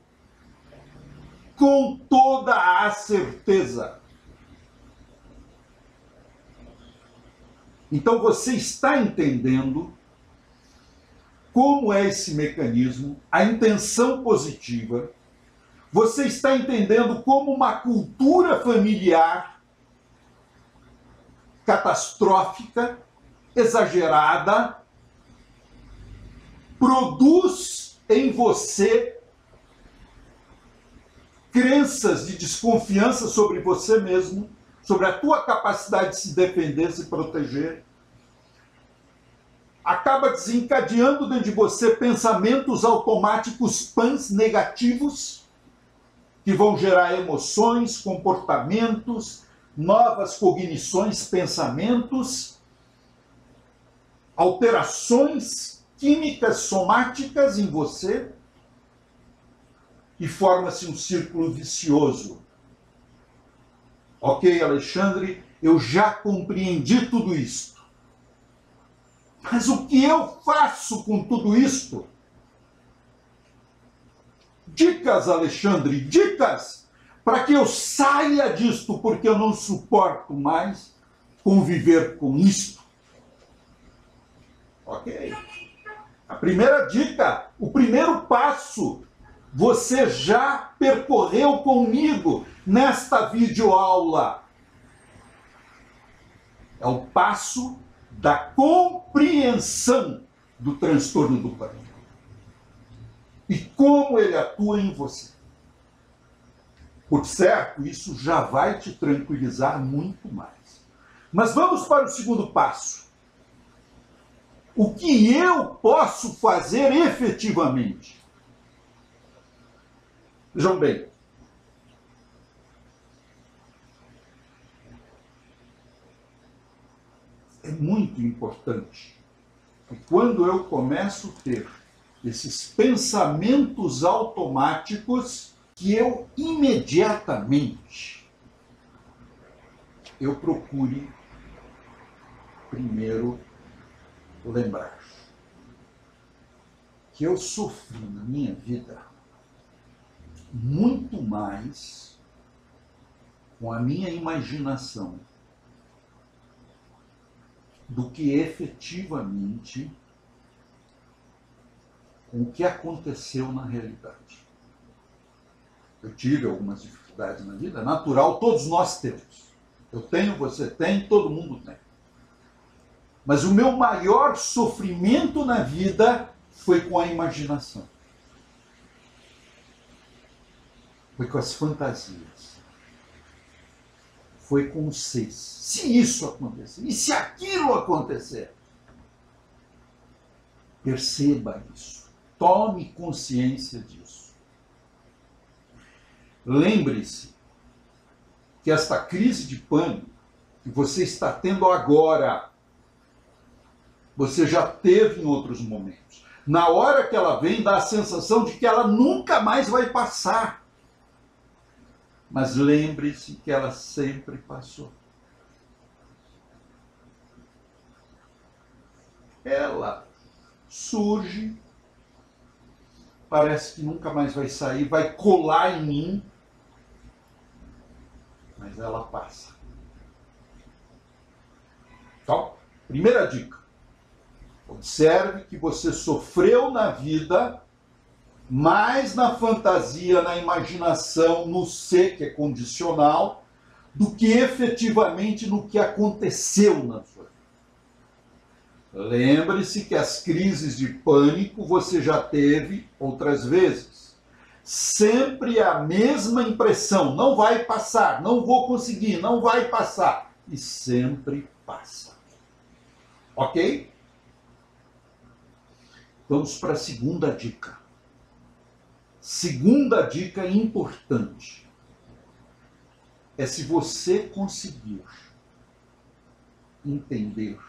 com toda a certeza. Então você está entendendo como é esse mecanismo, a intenção positiva. Você está entendendo como uma cultura familiar catastrófica, exagerada, produz em você crenças de desconfiança sobre você mesmo, sobre a tua capacidade de se defender, se proteger. Acaba desencadeando dentro de você pensamentos automáticos PANs negativos, que vão gerar emoções, comportamentos, novas cognições, pensamentos, alterações químicas somáticas em você, e forma-se um círculo vicioso. Ok, Alexandre, eu já compreendi tudo isto. Mas o que eu faço com tudo isto? Dicas, Alexandre, dicas para que eu saia disto, porque eu não suporto mais conviver com isto. Ok. A primeira dica, o primeiro passo, você já percorreu comigo nesta videoaula. É o passo da compreensão do transtorno do pânico. E como ele atua em você. Por certo, isso já vai te tranquilizar muito mais. Mas vamos para o segundo passo. O que eu posso fazer efetivamente? Vejam bem. É muito importante que quando eu começo a ter esses pensamentos automáticos, que eu imediatamente eu procure primeiro lembrar que eu sofri na minha vida muito mais com a minha imaginação do que efetivamente com o que aconteceu na realidade. Eu tive algumas dificuldades na vida, é natural, todos nós temos. Eu tenho, você tem, todo mundo tem. Mas o meu maior sofrimento na vida foi com a imaginação. Foi com as fantasias. Foi com o se isso acontecer, e se aquilo acontecer. Perceba isso. Tome consciência disso. Lembre-se que esta crise de pânico que você está tendo agora, você já teve em outros momentos. Na hora que ela vem, dá a sensação de que ela nunca mais vai passar. Mas lembre-se que ela sempre passou. Ela surge, parece que nunca mais vai sair, vai colar em mim, mas ela passa. Então, primeira dica. Observe que você sofreu na vida mais na fantasia, na imaginação, no ser, que é condicional, do que efetivamente no que aconteceu na sua vida. Lembre-se que as crises de pânico você já teve outras vezes. Sempre a mesma impressão, não vai passar, não vou conseguir, não vai passar. E sempre passa. Ok? Vamos para a segunda dica. Segunda dica importante é se você conseguir entender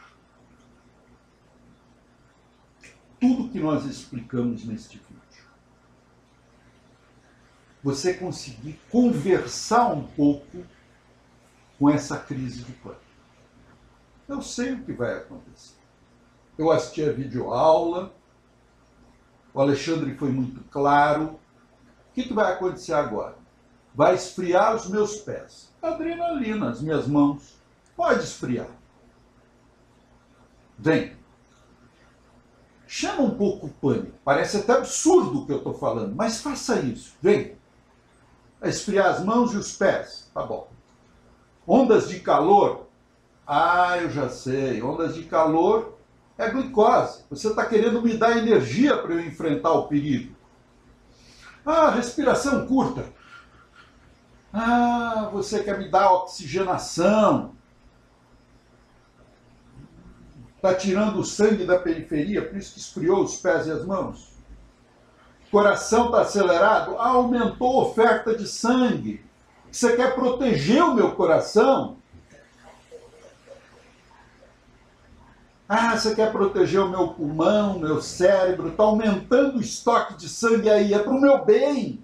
tudo que nós explicamos neste vídeo, você conseguir conversar um pouco com essa crise de pânico. Eu sei o que vai acontecer. Eu assisti a videoaula, o Alexandre foi muito claro. O que vai acontecer agora? Vai esfriar os meus pés. Adrenalina, as minhas mãos. Pode esfriar. Vem. Chama um pouco o pânico. Parece até absurdo o que eu estou falando, mas faça isso. Vem. Vai esfriar as mãos e os pés. Tá bom. Ondas de calor. Ah, eu já sei. Ondas de calor é glicose. Você está querendo me dar energia para eu enfrentar o perigo. Ah, respiração curta. Ah, você quer me dar oxigenação. Está tirando o sangue da periferia, por isso que esfriou os pés e as mãos. Coração está acelerado. Ah, aumentou a oferta de sangue. Você quer proteger o meu coração? Ah, você quer proteger o meu pulmão, meu cérebro, está aumentando o estoque de sangue aí, é para o meu bem.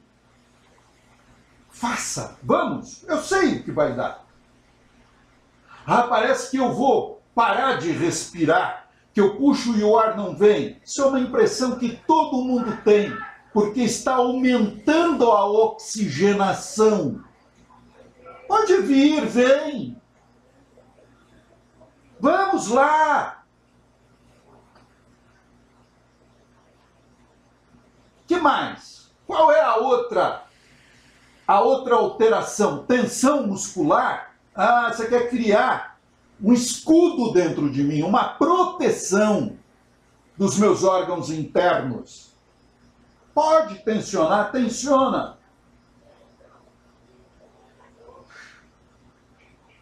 Faça, vamos, eu sei o que vai dar. Ah, parece que eu vou parar de respirar, que eu puxo e o ar não vem. Isso é uma impressão que todo mundo tem, porque está aumentando a oxigenação. Pode vir, vem. Vamos lá. Que mais? Qual é a outra alteração? Tensão muscular? Ah, você quer criar um escudo dentro de mim, uma proteção dos meus órgãos internos. Pode tensionar, tensiona.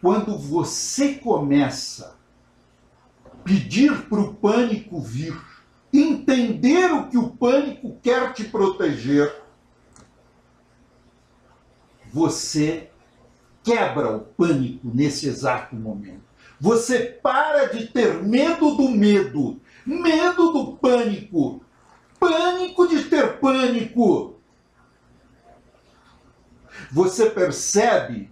Quando você começa a pedir para o pânico vir, entender o que o pânico quer te proteger, você quebra o pânico nesse exato momento. Você para de ter medo do medo, medo do pânico, pânico de ter pânico. Você percebe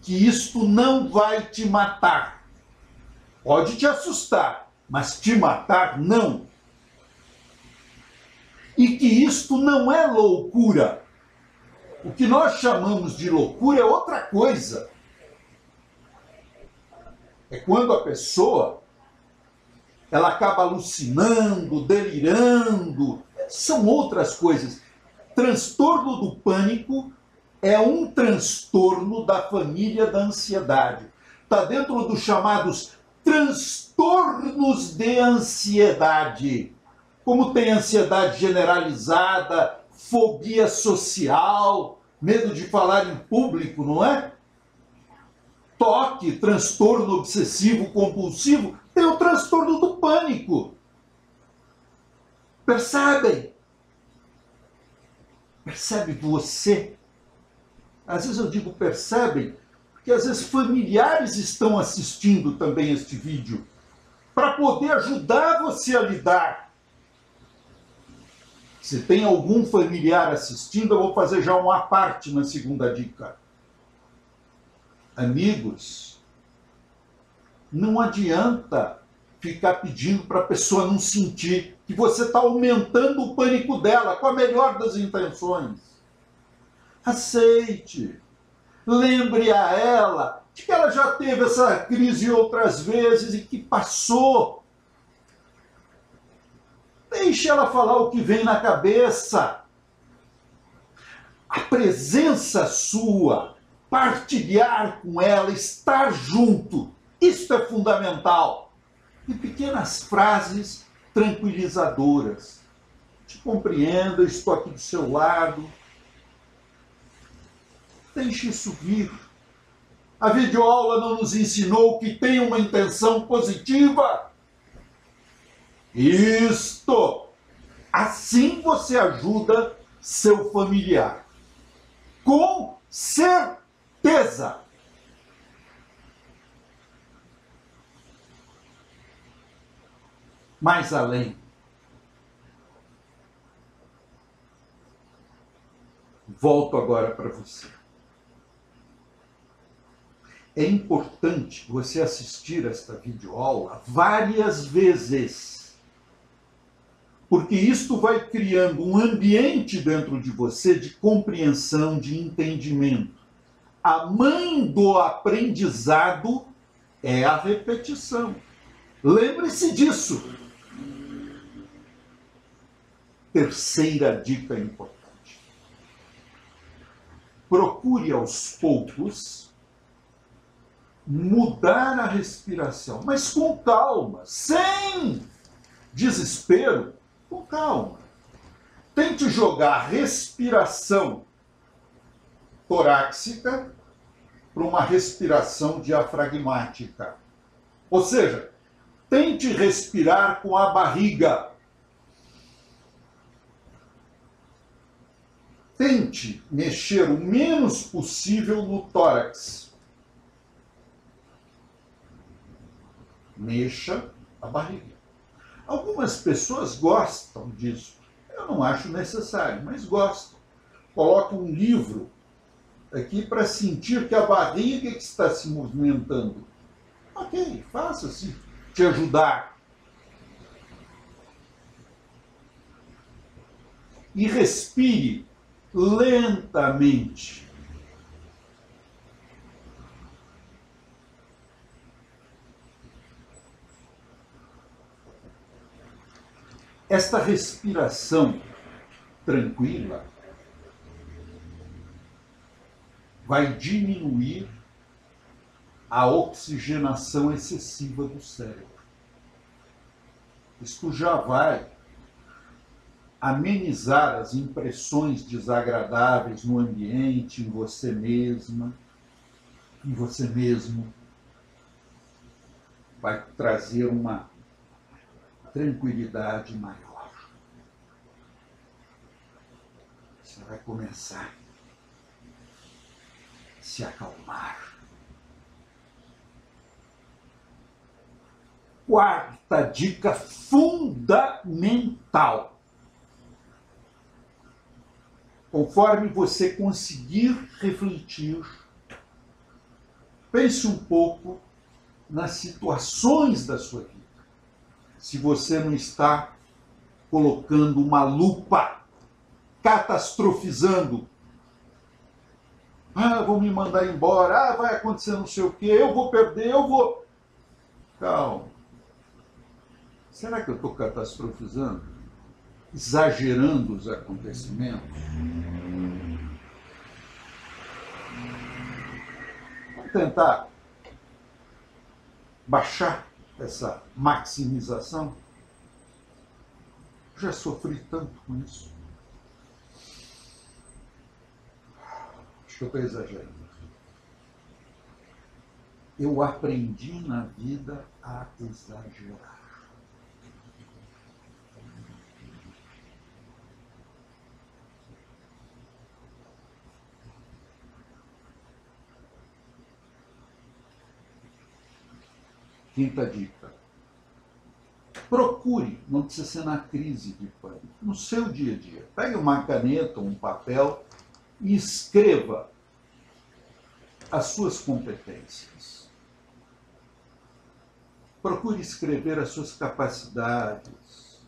que isto não vai te matar. Pode te assustar, mas te matar não. E que isto não é loucura. O que nós chamamos de loucura é outra coisa. É quando a pessoa ela acaba alucinando, delirando. São outras coisas. Transtorno do pânico é um transtorno da família da ansiedade. Está dentro dos chamados transtornos de ansiedade. Como tem ansiedade generalizada, fobia social, medo de falar em público, não é? Toque, transtorno obsessivo compulsivo, tem o transtorno do pânico. Percebem? Percebe você? Às vezes eu digo percebem, porque às vezes familiares estão assistindo também este vídeo, para poder ajudar você a lidar. Se tem algum familiar assistindo, eu vou fazer já uma parte na segunda dica. Amigos, não adianta ficar pedindo para a pessoa não sentir que você está aumentando o pânico dela com a melhor das intenções. Aceite. Lembre a ela de que ela já teve essa crise outras vezes e que passou. Deixe ela falar o que vem na cabeça. A presença sua, partilhar com ela, estar junto, isso é fundamental. E pequenas frases tranquilizadoras. Te compreendo, eu estou aqui do seu lado. Deixe isso vir. A videoaula não nos ensinou que tem uma intenção positiva. Isto! Assim você ajuda seu familiar. Com certeza! Mais além, volto agora para você. É importante você assistir esta videoaula várias vezes, porque isto vai criando um ambiente dentro de você de compreensão, de entendimento. A mãe do aprendizado é a repetição. Lembre-se disso. Terceira dica importante. Procure aos poucos mudar a respiração, mas com calma, sem desespero, com calma. Tente jogar a respiração torácica para uma respiração diafragmática. Ou seja, tente respirar com a barriga. Tente mexer o menos possível no tórax. Mexa a barriga. Algumas pessoas gostam disso. Eu não acho necessário, mas gostam. Coloca um livro aqui para sentir que a barriga que está se movimentando. Ok, faça se te ajudar. E respire lentamente. Esta respiração tranquila vai diminuir a oxigenação excessiva do cérebro. Isto já vai amenizar as impressões desagradáveis no ambiente, em você mesma, em você mesmo. Vai trazer uma tranquilidade maior. Você vai começar a se acalmar. Quarta dica fundamental. Conforme você conseguir refletir, pense um pouco nas situações da sua vida. Se você não está colocando uma lupa, catastrofizando. Ah, vão me mandar embora, ah, vai acontecer não sei o quê, eu vou perder, eu vou... Calma. Será que eu estou catastrofizando? Exagerando os acontecimentos? Vamos tentar baixar essa maximização. Já sofri tanto com isso. Acho que eu estou exagerando. Eu aprendi na vida a exagerar. Quinta dica. Procure, não precisa ser na crise de pânico, no seu dia a dia. Pegue uma caneta, um papel e escreva as suas competências. Procure escrever as suas capacidades.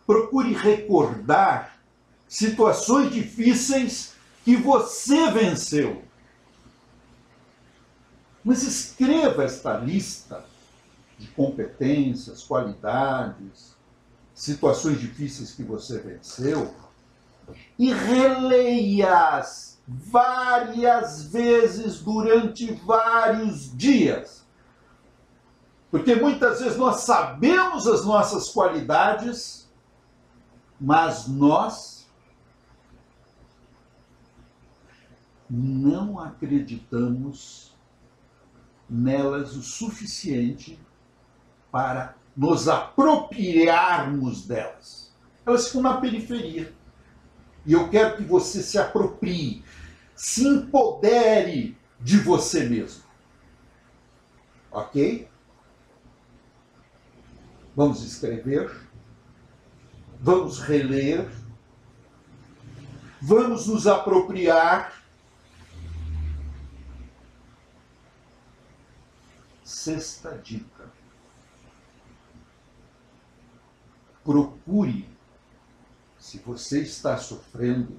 Procure recordar situações difíceis que você venceu. Mas escreva esta lista de competências, qualidades, situações difíceis que você venceu e releia-as várias vezes durante vários dias. Porque muitas vezes nós sabemos as nossas qualidades, mas nós não acreditamos nelas o suficiente para nos apropriarmos delas. Elas ficam na periferia. E eu quero que você se aproprie, se empodere de você mesmo. Ok? Vamos escrever, vamos reler, vamos nos apropriar. Sexta dica. Procure, se você está sofrendo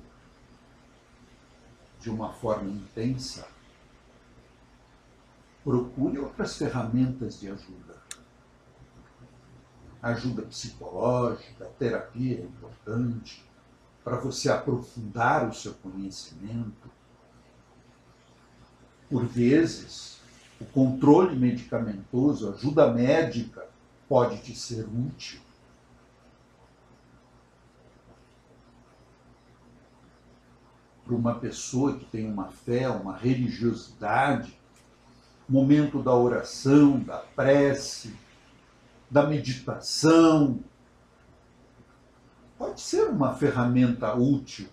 de uma forma intensa, procure outras ferramentas de ajuda. Ajuda psicológica, terapia é importante para você aprofundar o seu conhecimento. Por vezes, o controle medicamentoso, a ajuda médica pode te ser útil. Para uma pessoa que tem uma fé, uma religiosidade, momento da oração, da prece, da meditação, pode ser uma ferramenta útil,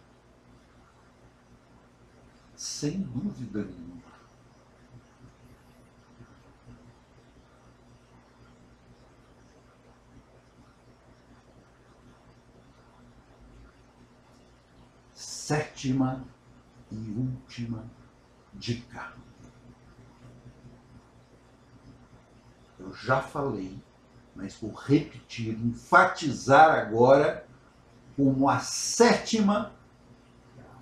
sem dúvida nenhuma. Sétima e última dica. Eu já falei, mas vou repetir, enfatizar agora como a sétima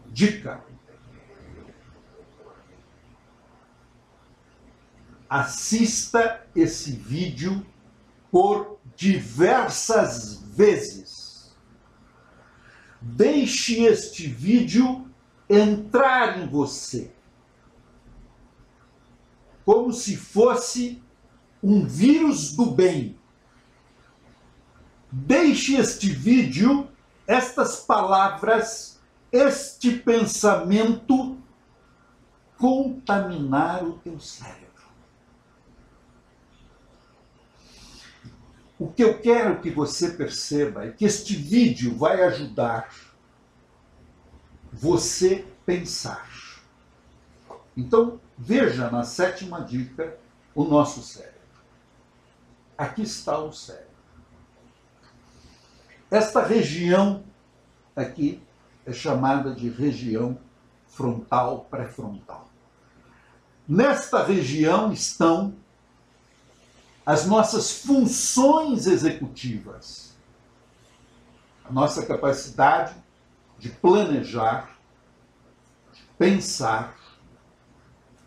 dica. Assista esse vídeo por diversas vezes. Deixe este vídeo entrar em você, como se fosse um vírus do bem. Deixe este vídeo, estas palavras, este pensamento contaminar o teu cérebro. O que eu quero que você perceba é que este vídeo vai ajudar você pensar. Então, veja na sétima dica o nosso cérebro. Aqui está o cérebro. Esta região aqui é chamada de região frontal pré-frontal. Nesta região estão as nossas funções executivas, a nossa capacidade de planejar, de pensar,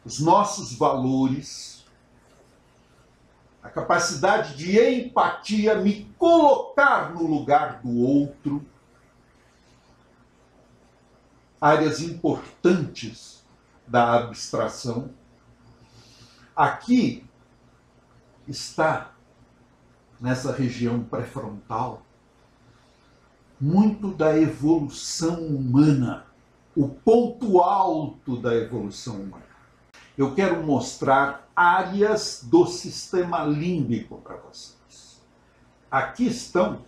os nossos valores, a capacidade de empatia, me colocar no lugar do outro, áreas importantes da abstração. Aqui está, nessa região pré-frontal, muito da evolução humana, o ponto alto da evolução humana. Eu quero mostrar áreas do sistema límbico para vocês. Aqui estão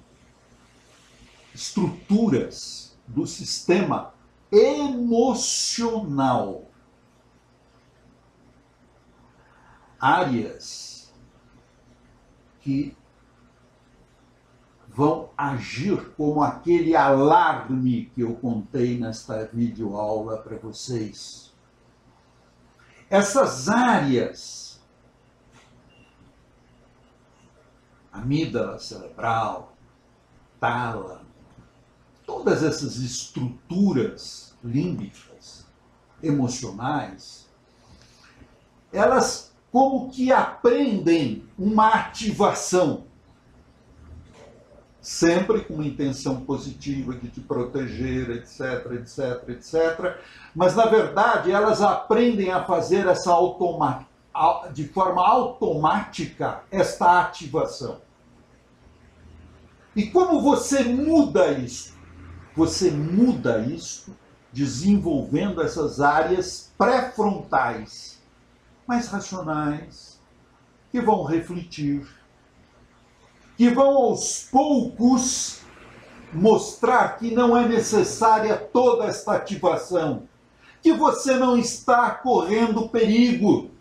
estruturas do sistema emocional. Áreas que vão agir como aquele alarme que eu contei nesta videoaula para vocês. Essas áreas, amígdala cerebral, tálamo, todas essas estruturas límbicas, emocionais, elas como que aprendem uma ativação, sempre com uma intenção positiva de te proteger, etc, etc, etc. Mas, na verdade, elas aprendem a fazer de forma automática esta ativação. E como você muda isso? Você muda isso desenvolvendo essas áreas pré-frontais, mais racionais, que vão refletir, que vão aos poucos mostrar que não é necessária toda esta ativação, que você não está correndo perigo.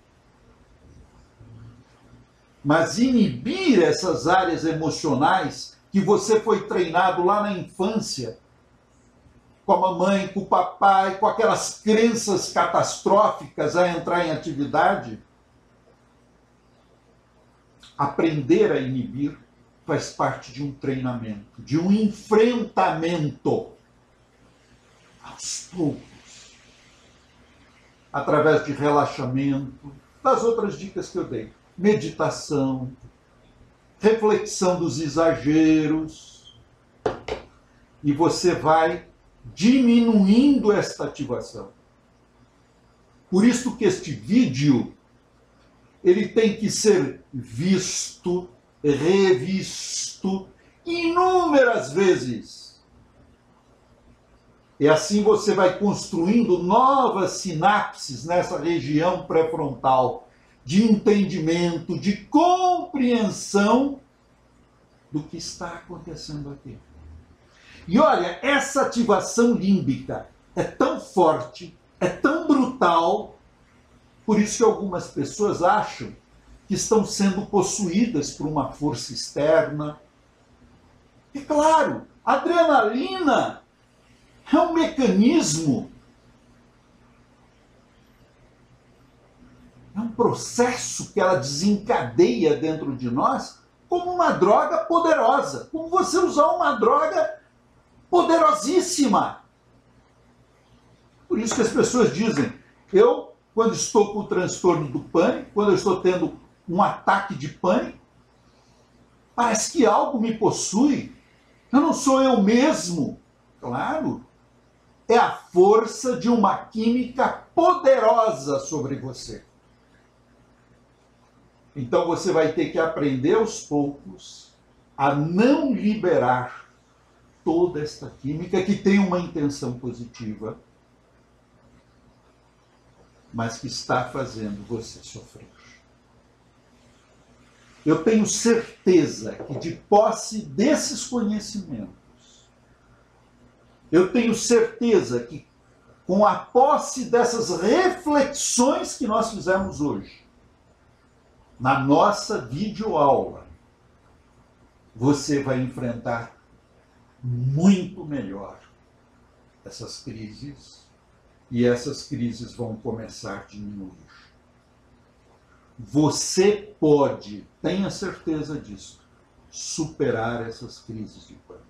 Mas inibir essas áreas emocionais que você foi treinado lá na infância, com a mamãe, com o papai, com aquelas crenças catastróficas a entrar em atividade, aprender a inibir faz parte de um treinamento, de um enfrentamento aos poucos, através de relaxamento, das outras dicas que eu dei, meditação, reflexão dos exageros, e você vai diminuindo esta ativação. Por isso que este vídeo, ele tem que ser visto, revisto inúmeras vezes. E assim você vai construindo novas sinapses nessa região pré-frontal, de entendimento, de compreensão do que está acontecendo aqui. E olha, essa ativação límbica é tão forte, é tão brutal, por isso que algumas pessoas acham que estão sendo possuídas por uma força externa. E claro, a adrenalina é um mecanismo, é um processo que ela desencadeia dentro de nós como uma droga poderosa, como você usar uma droga poderosíssima. Por isso que as pessoas dizem, eu, quando estou com o transtorno do pânico, quando eu estou tendo um ataque de pânico, parece que algo me possui, eu não sou eu mesmo. Claro, é a força de uma química poderosa sobre você. Então você vai ter que aprender aos poucos a não liberar toda esta química que tem uma intenção positiva, mas que está fazendo você sofrer. Eu tenho certeza que, de posse desses conhecimentos, eu tenho certeza que, com a posse dessas reflexões que nós fizemos hoje, na nossa videoaula, você vai enfrentar muito melhor essas crises, e essas crises vão começar a diminuir. Você pode, tenha certeza disso, superar essas crises de pânico.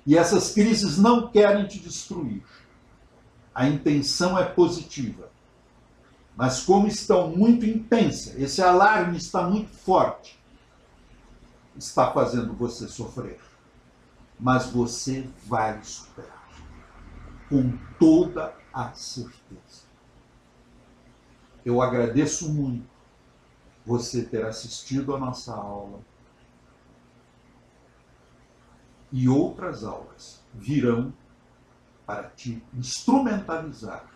E essas crises não querem te destruir. A intenção é positiva. Mas como estão muito intensa, esse alarme está muito forte, está fazendo você sofrer. Mas você vai superar, com toda a certeza. Eu agradeço muito você ter assistido a nossa aula, e outras aulas virão para te instrumentalizar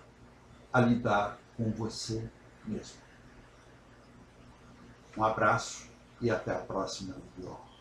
a lidar com você mesmo. Um abraço e até a próxima videoaula.